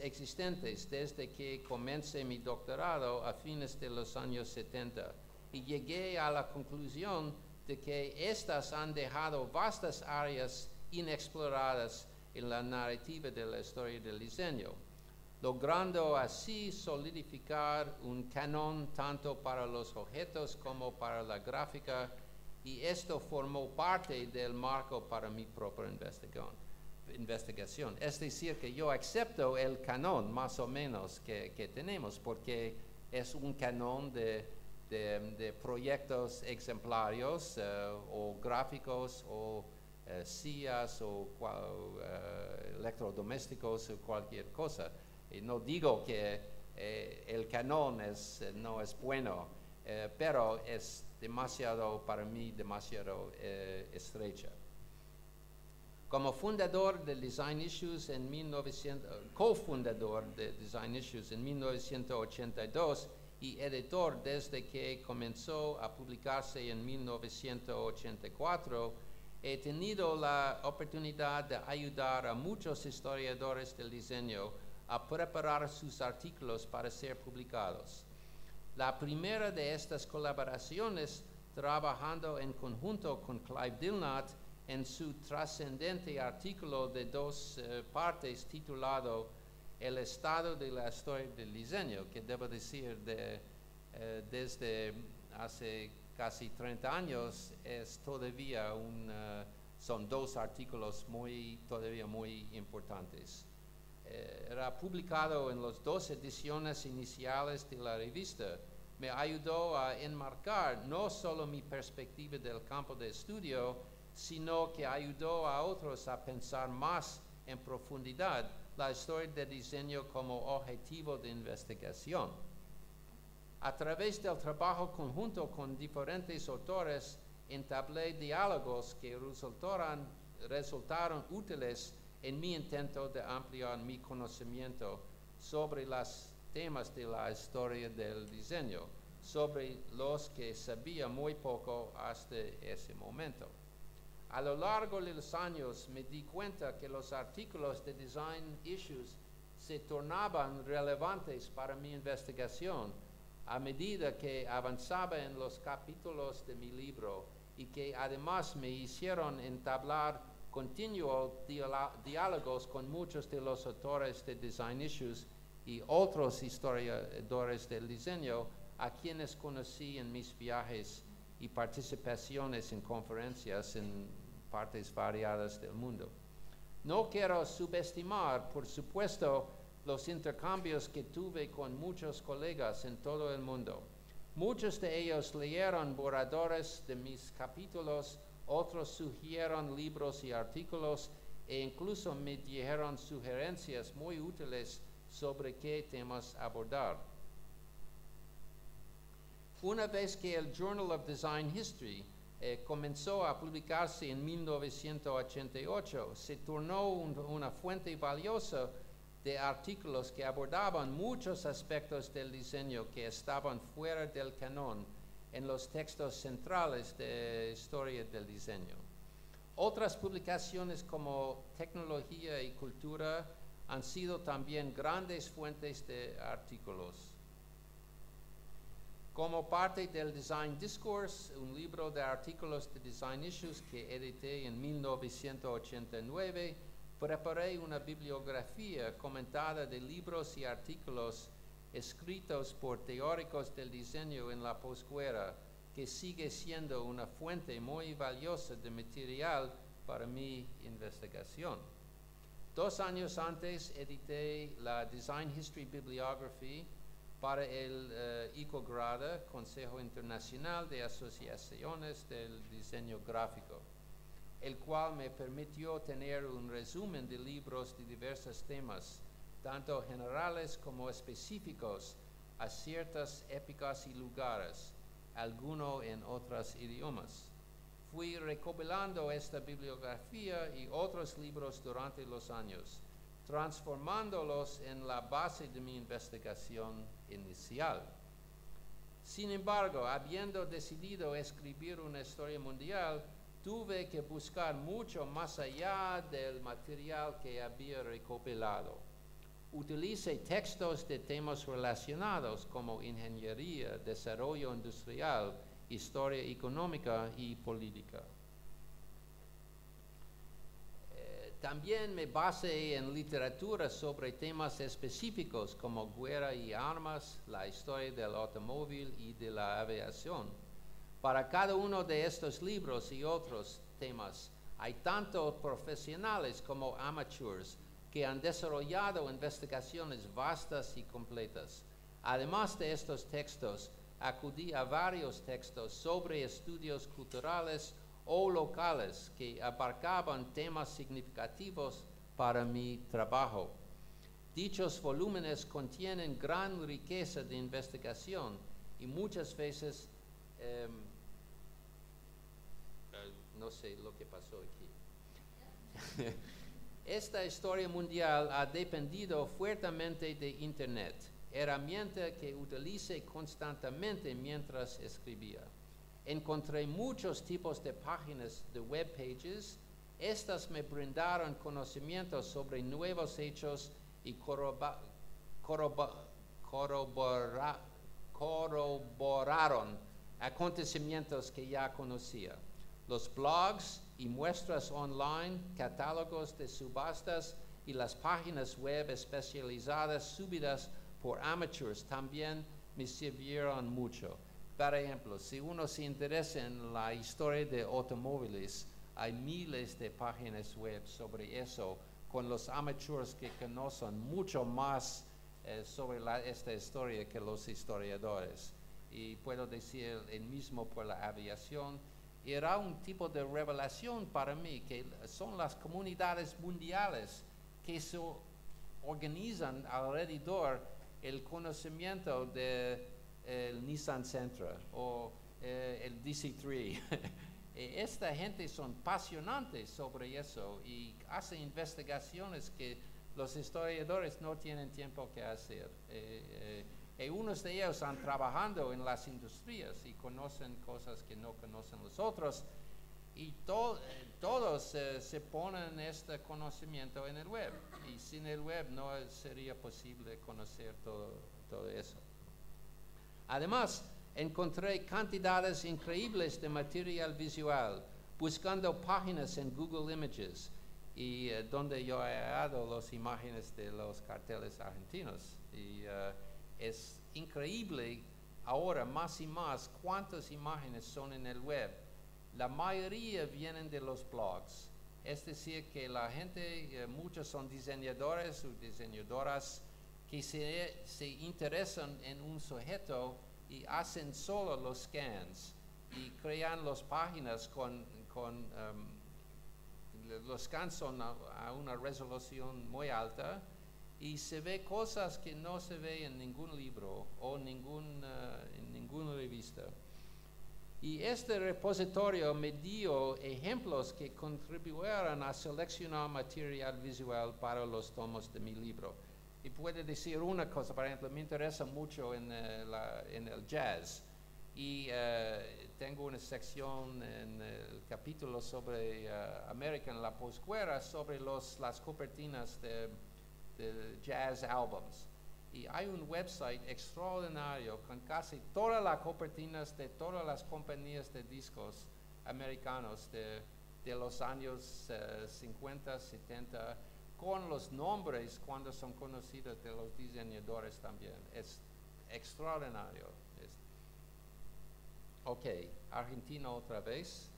existentes desde que comencé mi doctorado a fines de los años 70 y llegué a la conclusión de que estas han dejado vastas áreas inexploradas en la narrativa de la historia del diseño, logrando así solidificar un canon tanto para los objetos como para la gráfica, y esto formó parte del marco para mi propia investigación. Es decir, que yo acepto el canon más o menos que tenemos, porque es un canon de proyectos exemplarios o gráficos o sillas o electrodomésticos o cualquier cosa. Y no digo que el canon no es bueno, pero es para mí demasiado estrecha. Como fundador de Design Issues cofundador de Design Issues en 1982 y editor desde que comenzó a publicarse en 1984, he tenido la oportunidad de ayudar a muchos historiadores del diseño a preparar sus artículos para ser publicados. La primera de estas colaboraciones, trabajando en conjunto con Clive Dilnot en su trascendente artículo de 2 partes titulado El estado de la historia del diseño, que debo decir desde hace casi 30 años son 2 artículos todavía muy importantes. Era publicado en las 2 ediciones iniciales de la revista. Me ayudó a enmarcar no solo mi perspectiva del campo de estudio, sino que ayudó a otros a pensar más en profundidad la historia del diseño como objetivo de investigación. A través del trabajo conjunto con diferentes autores, entablé diálogos que resultaron útiles en mi intento de ampliar mi conocimiento sobre las temas de la historia del diseño, sobre los que sabía muy poco hasta ese momento. A lo largo de los años me di cuenta que los artículos de Design Issues se tornaban relevantes para mi investigación a medida que avanzaba en los capítulos de mi libro y que además me hicieron entablar continuos diálogos con muchos de los autores de Design Issues y otros historiadores del diseño a quienes conocí en mis viajes y participaciones en conferencias en partes variadas del mundo. No quiero subestimar, por supuesto, los intercambios que tuve con muchos colegas en todo el mundo. Muchos de ellos leyeron borradores de mis capítulos, otros sugirieron libros y artículos e incluso me dijeron sugerencias muy útiles sobre qué temas abordar. Una vez que el Journal of Design History comenzó a publicarse en 1988, se tornó una fuente valiosa de artículos que abordaban muchos aspectos del diseño que estaban fuera del canon en los textos centrales de historia del diseño. Otras publicaciones como Tecnología y Cultura han sido también grandes fuentes de artículos. Como parte del Design Discourse, un libro de artículos de Design Issues que edité en 1989, preparé una bibliografía comentada de libros y artículos escritos por teóricos del diseño en la posguerra, que sigue siendo una fuente muy valiosa de material para mi investigación. 2 años antes edité la Design History Bibliography para el ICOGRADA, Consejo Internacional de Asociaciones del Diseño Gráfico, el cual me permitió tener un resumen de libros de diversos temas, tanto generales como específicos a ciertas épocas y lugares, algunos en otros idiomas. Fui recopilando esta bibliografía y otros libros durante los años, transformándolos en la base de mi investigación inicial. Sin embargo, habiendo decidido escribir una historia mundial, tuve que buscar mucho más allá del material que había recopilado. Utilicé textos de temas relacionados como ingeniería, desarrollo industrial, historia económica y política. También me basé en literatura sobre temas específicos como guerra y armas, la historia del automóvil y de la aviación. Para cada uno de estos libros y otros temas, hay tanto profesionales como amateurs que han desarrollado investigaciones vastas y completas. Además de estos textos, acudí a varios textos sobre estudios culturales o locales que abarcaban temas significativos para mi trabajo. Dichos volúmenes contienen gran riqueza de investigación y muchas veces, no sé lo que pasó aquí. Esta historia mundial ha dependido fuertemente de Internet, herramienta que utilicé constantemente mientras escribía. Encontré muchos tipos de páginas de web pages. Estas me brindaron conocimientos sobre nuevos hechos y corroboraron acontecimientos que ya conocía. Los blogs y muestras online, catálogos de subastas y las páginas web especializadas subidas por amateurs también me sirvieron mucho. Por ejemplo, si uno se interesa en la historia de automóviles, hay miles de páginas web sobre eso, con los amateurs que conocen mucho más sobre esta historia que los historiadores. Y puedo decir el mismo por la aviación. Era un tipo de revelación para mí, que son las comunidades mundiales que se organizan alrededor el conocimiento de el Nissan Sentra o el DC-3. Esta gente son apasionantes sobre eso y hacen investigaciones que los historiadores no tienen tiempo que hacer. Y unos de ellos están trabajando en las industrias y conocen cosas que no conocen los otros. Y todos se ponen este conocimiento en el web. Y sin el web no sería posible conocer todo eso. Además, encontré cantidades increíbles de material visual buscando páginas en Google Images y donde yo he dado las imágenes de los carteles argentinos. Y es increíble ahora más y más cuántas imágenes son en el web. La mayoría vienen de los blogs. Es decir, que la gente, muchos son diseñadores o diseñadoras que se interesan en un sujeto y hacen solo los scans y crean las páginas los scans son a una resolución muy alta y se ve cosas que no se ve en ningún libro o en ninguna revista. Y este repositorio me dio ejemplos que contribuyeron a seleccionar material visual para los tomos de mi libro. Y puedo decir una cosa, por ejemplo, me interesa mucho en el jazz. Y tengo una sección en el capítulo sobre América en la posguerra sobre las copertinas de jazz albums. Y hay un website extraordinario con casi todas las copertinas de todas las compañías de discos americanos de los años 50, 70, con los nombres cuando son conocidos de los diseñadores también. Es extraordinario. Ok, Argentina otra vez.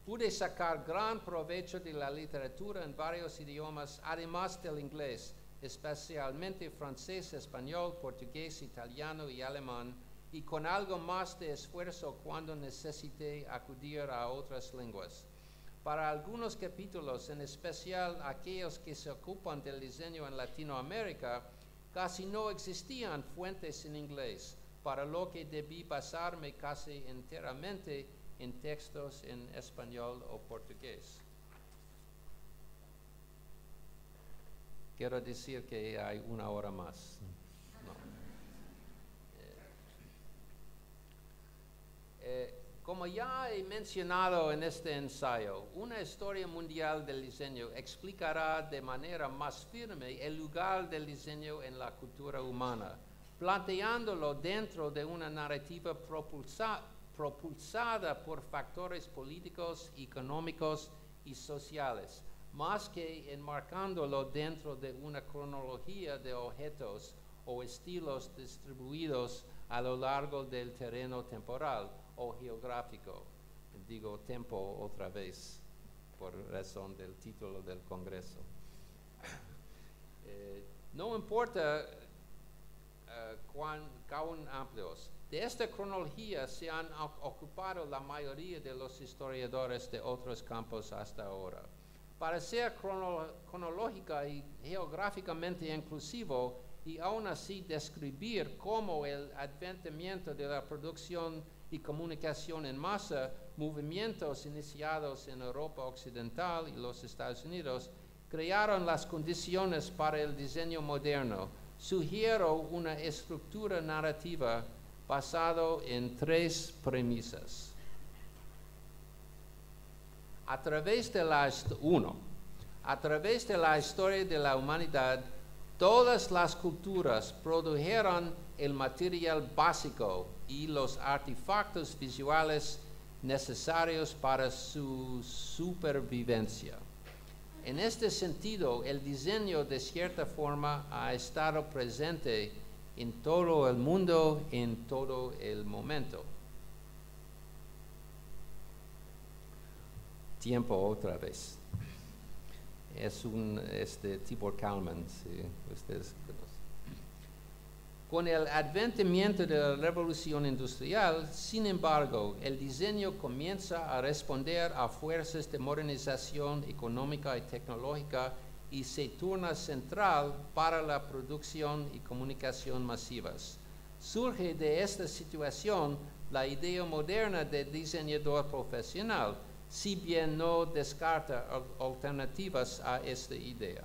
Pude sacar gran provecho de la literatura en varios idiomas, además del inglés, especialmente francés, español, portugués, italiano y alemán, y con algo más de esfuerzo cuando necesité acudir a otras lenguas. Para algunos capítulos, en especial aquellos que se ocupan del diseño en Latinoamérica, casi no existían fuentes en inglés, para lo que debí basarme casi enteramente en textos en español o portugués. Quiero decir que hay una hora más. No. Como ya he mencionado en este ensayo, una historia mundial del diseño explicará de manera más firme el lugar del diseño en la cultura humana, planteándolo dentro de una narrativa propulsada por factores políticos, económicos y sociales, más que enmarcándolo dentro de una cronología de objetos o estilos distribuidos a lo largo del terreno temporal o geográfico. Digo tiempo otra vez, por razón del título del Congreso. No importa cuán amplios. De esta cronología se han ocupado la mayoría de los historiadores de otros campos hasta ahora. Para ser cronológica y geográficamente inclusivo y aún así describir cómo el advenimiento de la producción y comunicación en masa, movimientos iniciados en Europa Occidental y los Estados Unidos, crearon las condiciones para el diseño moderno. Sugiero una estructura narrativa basada en 3 premisas. A través de la historia de la humanidad, todas las culturas produjeron el material básico y los artefactos visuales necesarios para su supervivencia. En este sentido, el diseño de cierta forma ha estado presente en todo el mundo, en todo el momento. Tiempo otra vez. Es Tibor Kalman, si ustedes conocen. Con el advenimiento de la revolución industrial, sin embargo, el diseño comienza a responder a fuerzas de modernización económica y tecnológica y se torna central para la producción y comunicación masivas. Surge de esta situación la idea moderna de diseñador profesional, si bien no descarta alternativas a esta idea.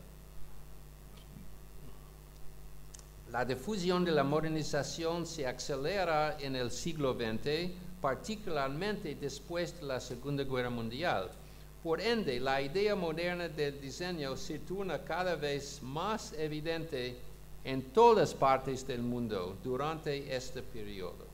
La difusión de la modernización se acelera en el siglo XX, particularmente después de la Segunda Guerra Mundial. Por ende, la idea moderna del diseño se torna cada vez más evidente en todas partes del mundo durante este periodo.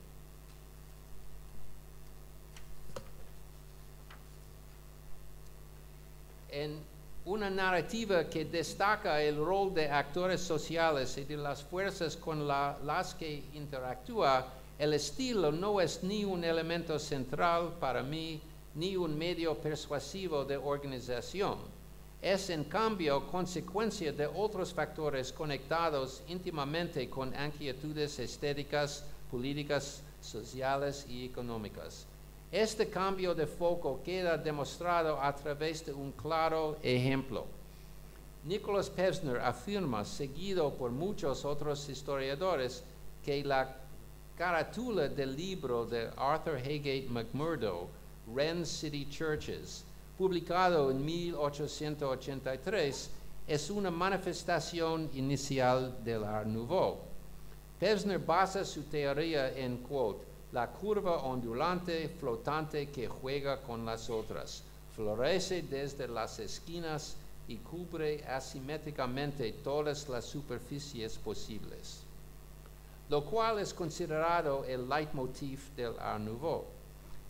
En una narrativa que destaca el rol de actores sociales y de las fuerzas con las que interactúa, el estilo no es ni un elemento central para mí, ni un medio persuasivo de organización. Es en cambio consecuencia de otros factores conectados íntimamente con inquietudes estéticas, políticas, sociales y económicas. Este cambio de foco queda demostrado a través de un claro ejemplo. Nicholas Pevsner afirma, seguido por muchos otros historiadores, que la carátula del libro de Arthur Haggate McMurdo, Wren City Churches, publicado en 1883, es una manifestación inicial del Art Nouveau. Pevsner basa su teoría en, quote, la curva ondulante flotante que juega con las otras, florece desde las esquinas y cubre asimétricamente todas las superficies posibles, lo cual es considerado el leitmotiv del Art Nouveau.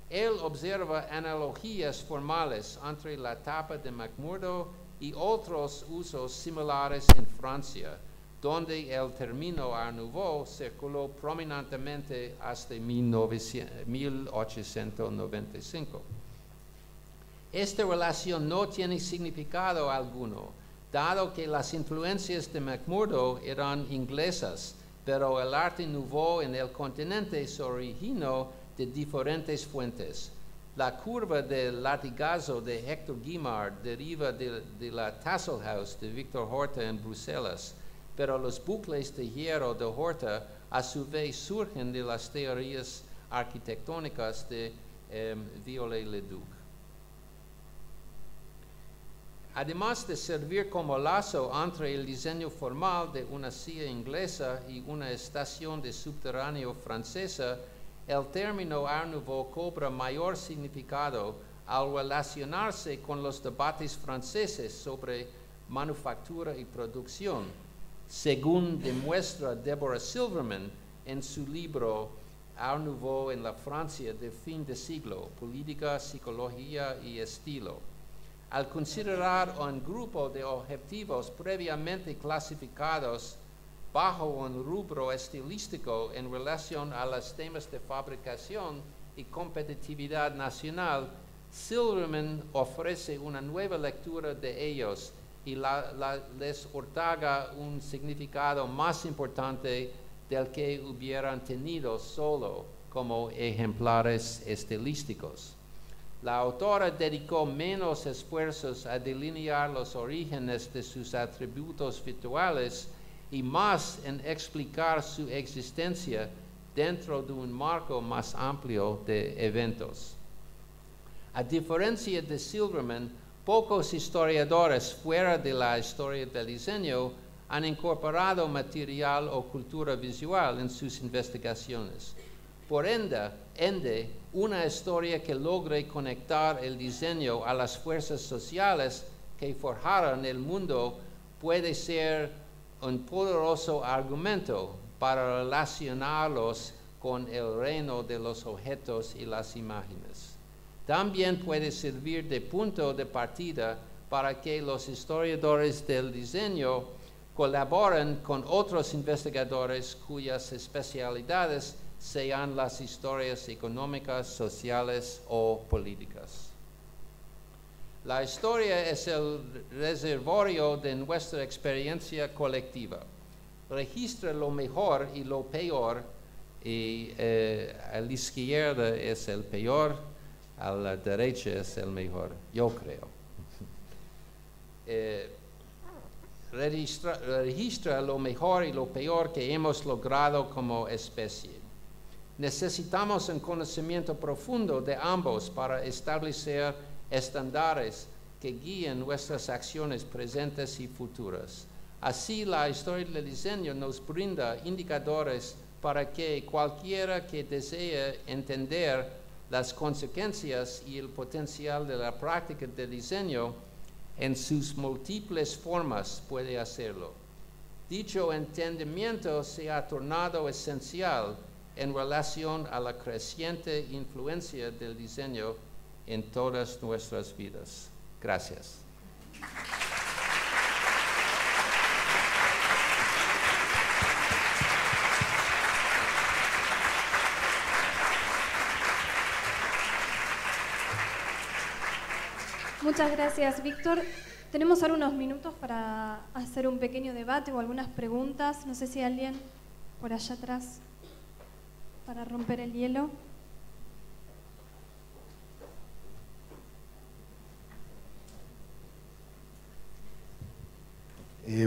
Él observa analogías formales entre la tapa de McMurdo y otros usos similares en Francia, donde el término Art Nouveau circuló prominentemente hasta 1895. Esta relación no tiene significado alguno, dado que las influencias de McMurdo eran inglesas, pero el arte nouveau en el continente se originó de diferentes fuentes. La curva del latigazo de Hector Guimard deriva de la Tassel House de Victor Horta en Bruselas, pero los bucles de hierro de Horta a su vez surgen de las teorías arquitectónicas de Viollet-le-Duc. Además de servir como lazo entre el diseño formal de una silla inglesa y una estación de subterráneo francesa, el término Art Nouveau cobra mayor significado al relacionarse con los debates franceses sobre manufactura y producción, según demuestra Deborah Silverman en su libro Art Nouveau en la Francia de fin de siglo, Política, Psicología y Estilo. Al considerar un grupo de objetivos previamente clasificados bajo un rubro estilístico en relación a los temas de fabricación y competitividad nacional, Silverman ofrece una nueva lectura de ellos y les otorga un significado más importante del que hubieran tenido solo como ejemplares estilísticos. La autora dedicó menos esfuerzos a delinear los orígenes de sus atributos virtuales y más en explicar su existencia dentro de un marco más amplio de eventos. A diferencia de Silverman, pocos historiadores fuera de la historia del diseño han incorporado material o cultura visual en sus investigaciones. Por ende, una historia que logre conectar el diseño a las fuerzas sociales que forjaron el mundo puede ser un poderoso argumento para relacionarlos con el reino de los objetos y las imágenes. También puede servir de punto de partida para que los historiadores del diseño colaboren con otros investigadores cuyas especialidades sean las historias económicas, sociales o políticas. La historia es el reservorio de nuestra experiencia colectiva. Registra lo mejor y lo peor, y a la izquierda es el peor, a la derecha es el mejor, yo creo. Registra lo mejor y lo peor que hemos logrado como especie. Necesitamos un conocimiento profundo de ambos para establecer estándares que guíen nuestras acciones presentes y futuras. Así, la historia del diseño nos brinda indicadores para que cualquiera que desee entender las consecuencias y el potencial de la práctica del diseño en sus múltiples formas puede hacerlo. Dicho entendimiento se ha tornado esencial en relación a la creciente influencia del diseño en todas nuestras vidas. Gracias. Muchas gracias, Víctor. Tenemos ahora unos minutos para hacer un pequeño debate o algunas preguntas. No sé si hay alguien por allá atrás para romper el hielo.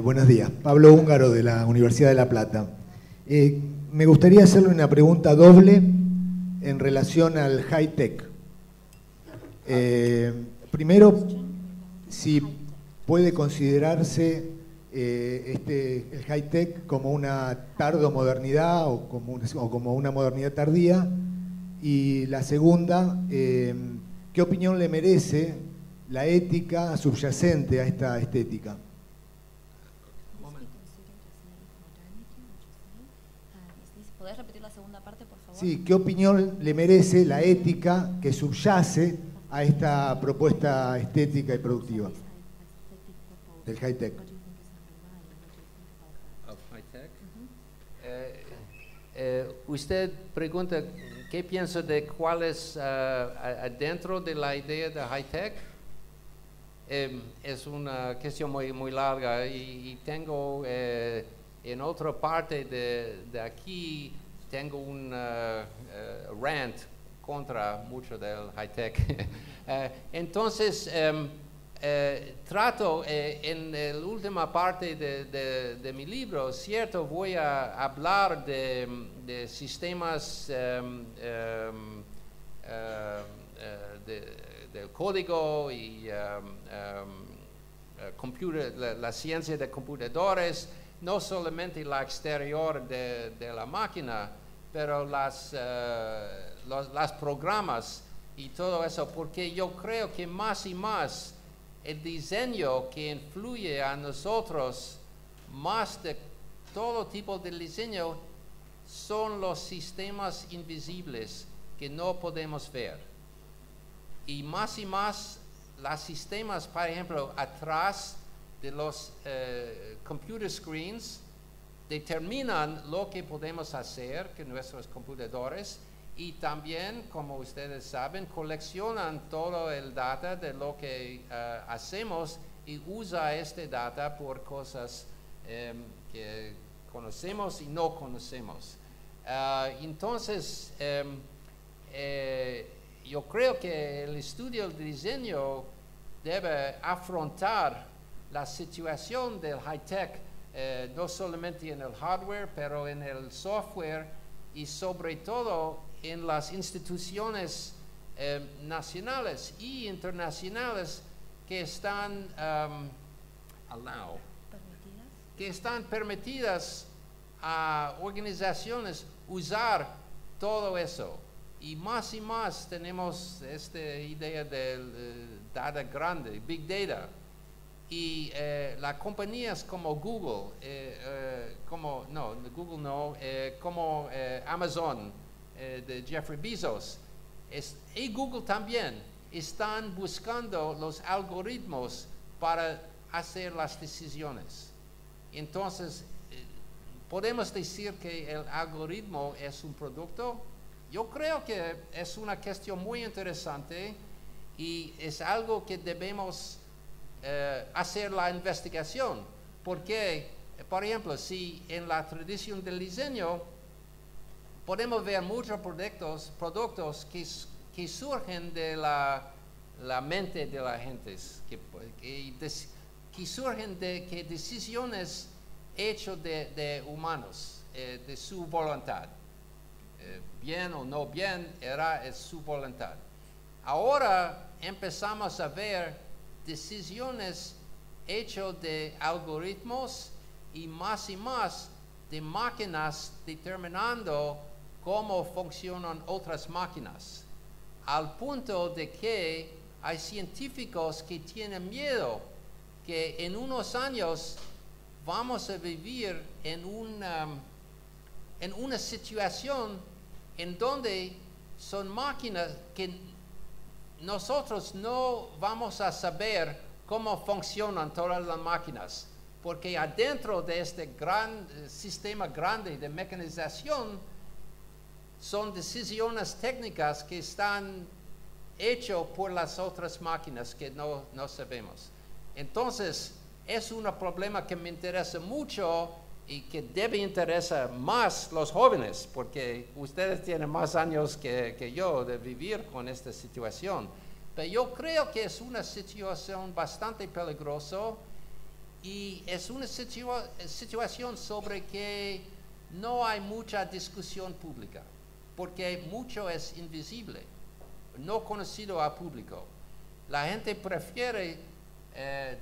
Buenos días. Pablo Húngaro, de la Universidad de La Plata. Me gustaría hacerle una pregunta doble en relación al high-tech. Primero, si puede considerarse el high-tech como una tardomodernidad o como una modernidad tardía. Y la segunda, ¿qué opinión le merece la ética subyacente a esta estética? ¿Podés repetir la segunda parte, por favor? Sí, ¿qué opinión le merece la ética que subyace a esta propuesta estética y productiva del high-tech? Usted pregunta, ¿qué pienso de cuál es adentro de la idea de high-tech? Es una cuestión muy larga y tengo en otra parte de aquí, tengo un rant contra mucho del high-tech. Entonces, trato en la última parte de mi libro, cierto, voy a hablar de sistemas del código y la ciencia de computadores, no solamente la exterior de la máquina, pero las programas y todo eso, porque yo creo que más y más el diseño que influye a nosotros, más de todo tipo de diseño, son los sistemas invisibles que no podemos ver. Y más los sistemas, por ejemplo, atrás de los computer screens, determinan lo que podemos hacer con nuestros computadores y también, como ustedes saben, coleccionan todo el data de lo que hacemos y usa este data por cosas que conocemos y no conocemos. Entonces, yo creo que el estudio del diseño debe afrontar la situación del high-tech, no solamente en el hardware, pero en el software y sobre todo en las instituciones nacionales y internacionales que están permitidas a organizaciones usar todo eso. Y más tenemos esta idea del data grande, Big Data. Y las compañías como Google, como Amazon, de Jeffrey Bezos, y Google también, están buscando los algoritmos para hacer las decisiones. Entonces, ¿podemos decir que el algoritmo es un producto? Yo creo que es una cuestión muy interesante y es algo que debemos hacer la investigación, porque, por ejemplo, si en la tradición del diseño podemos ver muchos productos que surgen de la mente de la gente, que surgen de decisiones hechas de humanos, de su voluntad. Bien o no bien, es su voluntad. Ahora empezamos a ver decisiones hechas de algoritmos y más de máquinas determinando cómo funcionan otras máquinas, al punto de que hay científicos que tienen miedo que en unos años vamos a vivir en una situación en donde son máquinas que nosotros no vamos a saber cómo funcionan todas las máquinas, porque adentro de este gran sistema grande de mecanización son decisiones técnicas que están hechas por las otras máquinas que no sabemos. Entonces, es un problema que me interesa mucho y que debe interesar más los jóvenes, porque ustedes tienen más años que yo de vivir con esta situación. Pero yo creo que es una situación bastante peligrosa y es una situación sobre que no hay mucha discusión pública, porque mucho es invisible, no conocido al público. La gente prefiere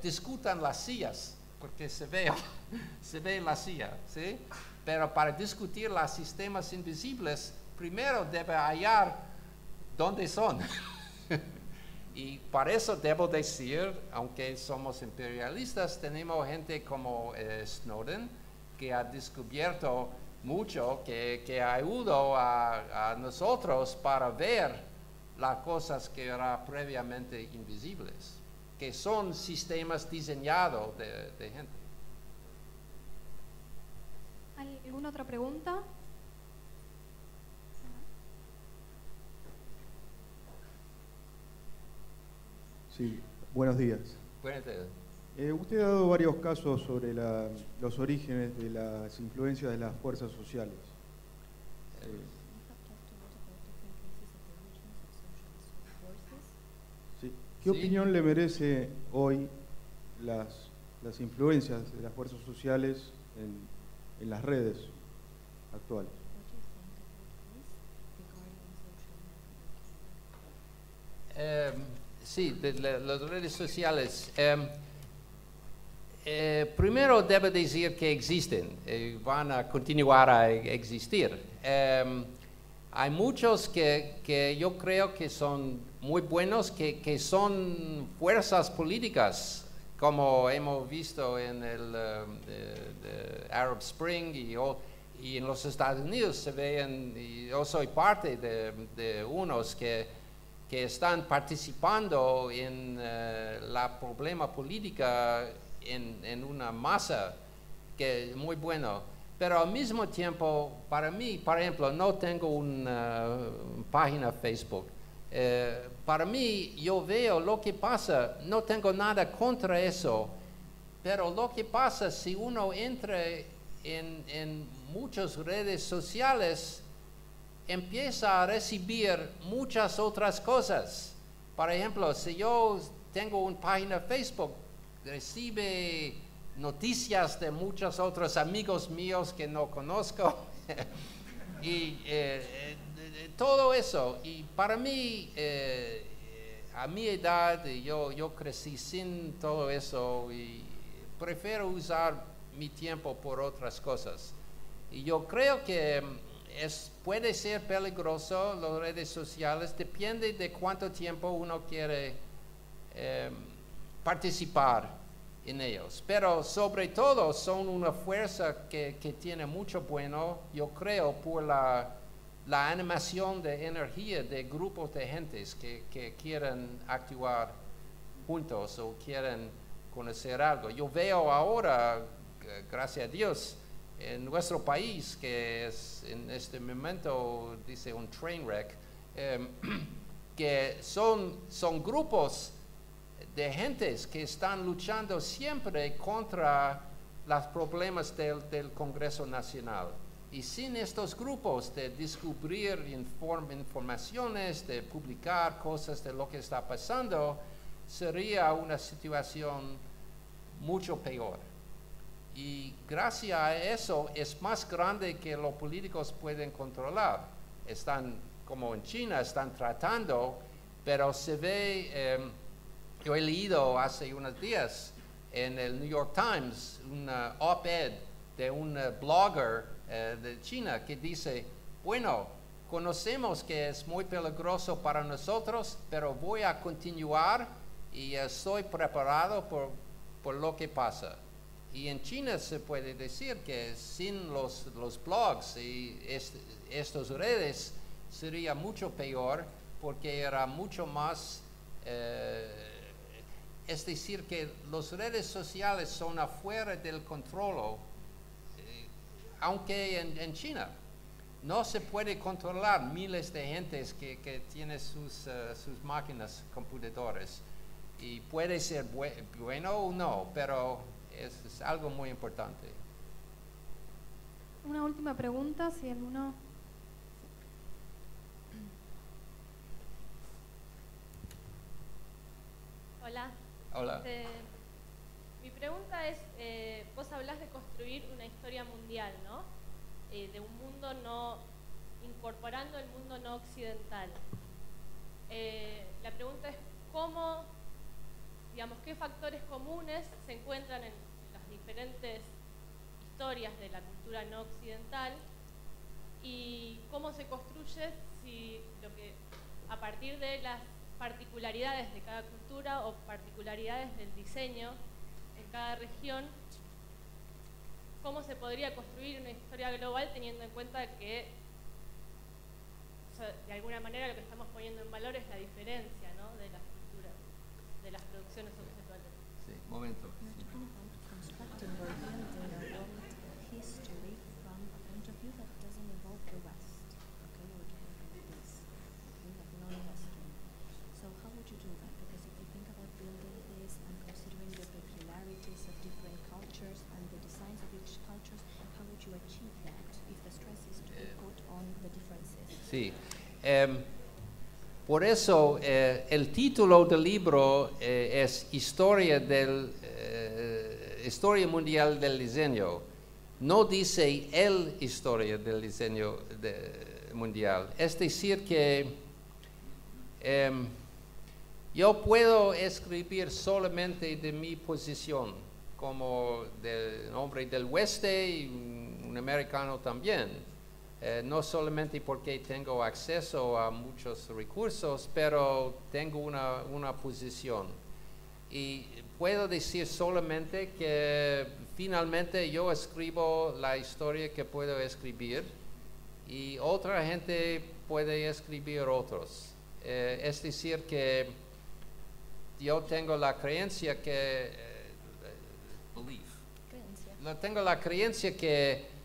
discutan las sillas, porque se ve la silla, ¿sí? Pero para discutir los sistemas invisibles, primero debe hallar dónde son. Y para eso debo decir, aunque somos imperialistas, tenemos gente como Snowden, que ha descubierto mucho, que ayudó a nosotros para ver las cosas que eran previamente invisibles, que son sistemas diseñados de gente. ¿Alguna otra pregunta? Sí, buenos días. Buenos días. Usted ha dado varios casos sobre los orígenes de las influencias de las fuerzas sociales. Sí. ¿Qué opinión le merece hoy las influencias de las fuerzas sociales en las redes actuales? Sí, de las redes sociales. Primero debo decir que existen, van a continuar a existir. Hay muchos que yo creo que son muy buenos, que son fuerzas políticas, como hemos visto en el Arab Spring y en los Estados Unidos se ven, y yo soy parte de unos que están participando en la problema política en una masa que es muy bueno. Pero al mismo tiempo, para mí, por ejemplo, no tengo una página Facebook. Para mí, yo veo lo que pasa, no tengo nada contra eso, pero lo que pasa si uno entra en muchas redes sociales, empieza a recibir muchas otras cosas. Por ejemplo, si yo tengo una página Facebook, recibe noticias de muchos otros amigos míos que no conozco y todo eso. Y para mí, a mi edad, yo crecí sin todo eso y prefiero usar mi tiempo por otras cosas. Y yo creo que puede ser peligroso las redes sociales, depende de cuánto tiempo uno quiere participar en ellos. Pero sobre todo son una fuerza que tiene mucho bueno, yo creo, por la animación de energía de grupos de gentes que quieren actuar juntos o quieren conocer algo. Yo veo ahora, gracias a Dios, en nuestro país, que es en este momento, dice un train wreck, que son grupos de gentes que están luchando siempre contra los problemas del Congreso Nacional. Y sin estos grupos de descubrir informaciones, de publicar cosas de lo que está pasando, sería una situación mucho peor. Y gracias a eso es más grande que los políticos pueden controlar. Están, como en China, están tratando, pero se ve, yo he leído hace unos días en el New York Times un op-ed de un blogger de China que dice, bueno, conocemos que es muy peligroso para nosotros, pero voy a continuar y estoy preparado por lo que pasa. Y en China se puede decir que sin los blogs y estas redes sería mucho peor, porque era mucho más, es decir, que las redes sociales son afuera del control, aunque en China no se puede controlar miles de gentes que tienen sus máquinas, computadores, y puede ser bueno o no, pero es algo muy importante. Una última pregunta, si alguno... Hola. Hola. Mi pregunta es, vos hablás de construir una historia mundial, ¿no? De un mundo no, incorporando el mundo no occidental. La pregunta es cómo, digamos, qué factores comunes se encuentran en las diferentes historias de la cultura no occidental y cómo se construye si lo que, a partir de las particularidades de cada cultura o particularidades del diseño en cada región, cómo se podría construir una historia global teniendo en cuenta que, o sea, de alguna manera lo que estamos poniendo en valor es la diferencia, ¿no?, de las culturas, de las producciones objetuales. Sí, momento. Constructing or building a world history from a point of view that doesn't involve the West. Okay, we're talking about this. Okay, like non-Western. So how would you do that? Because if you think about building this and considering the peculiarities of different cultures and the designs of each culture, how would you achieve that if the stress is to be put on the differences? Sí. Por eso el título del libro es Historia Mundial del Diseño. No dice el historia del diseño mundial. Es decir que yo puedo escribir solamente de mi posición como un hombre del oeste y un americano también. No solamente porque tengo acceso a muchos recursos, pero tengo una posición. Y puedo decir solamente que finalmente yo escribo la historia que puedo escribir y otra gente puede escribir otros. Es decir que yo tengo la creencia que... tengo la creencia que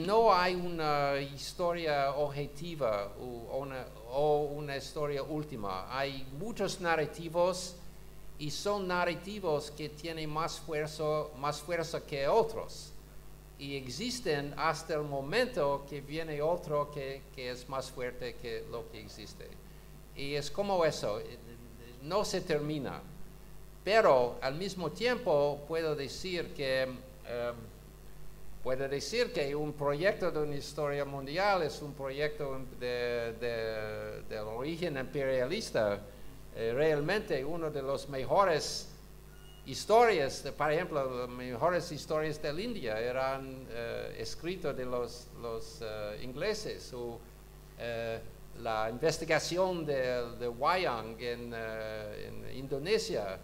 no hay una historia objetiva o una historia última. Hay muchos narrativos y son narrativos que tienen más fuerza que otros. Y existen hasta el momento que viene otro que es más fuerte que lo que existe. Y es como eso, no se termina. Pero al mismo tiempo puedo decir que un proyecto de una historia mundial es un proyecto de origen imperialista. Realmente uno de los mejores historias, por ejemplo, las mejores historias de la India eran escritas de los ingleses, o la investigación de Wayang en Indonesia,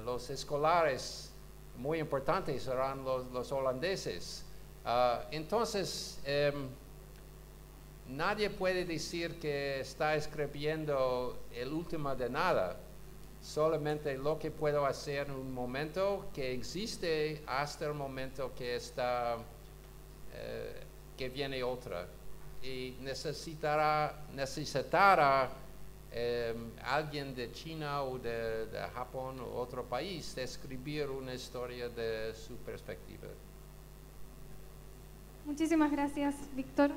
los escolares muy importantes eran los holandeses. Entonces, nadie puede decir que está escribiendo el último de nada, solamente lo que puedo hacer en un momento que existe hasta el momento que viene otra. Y necesitará alguien de China o de Japón o otro país de escribir una historia de su perspectiva. Muchísimas gracias, Víctor.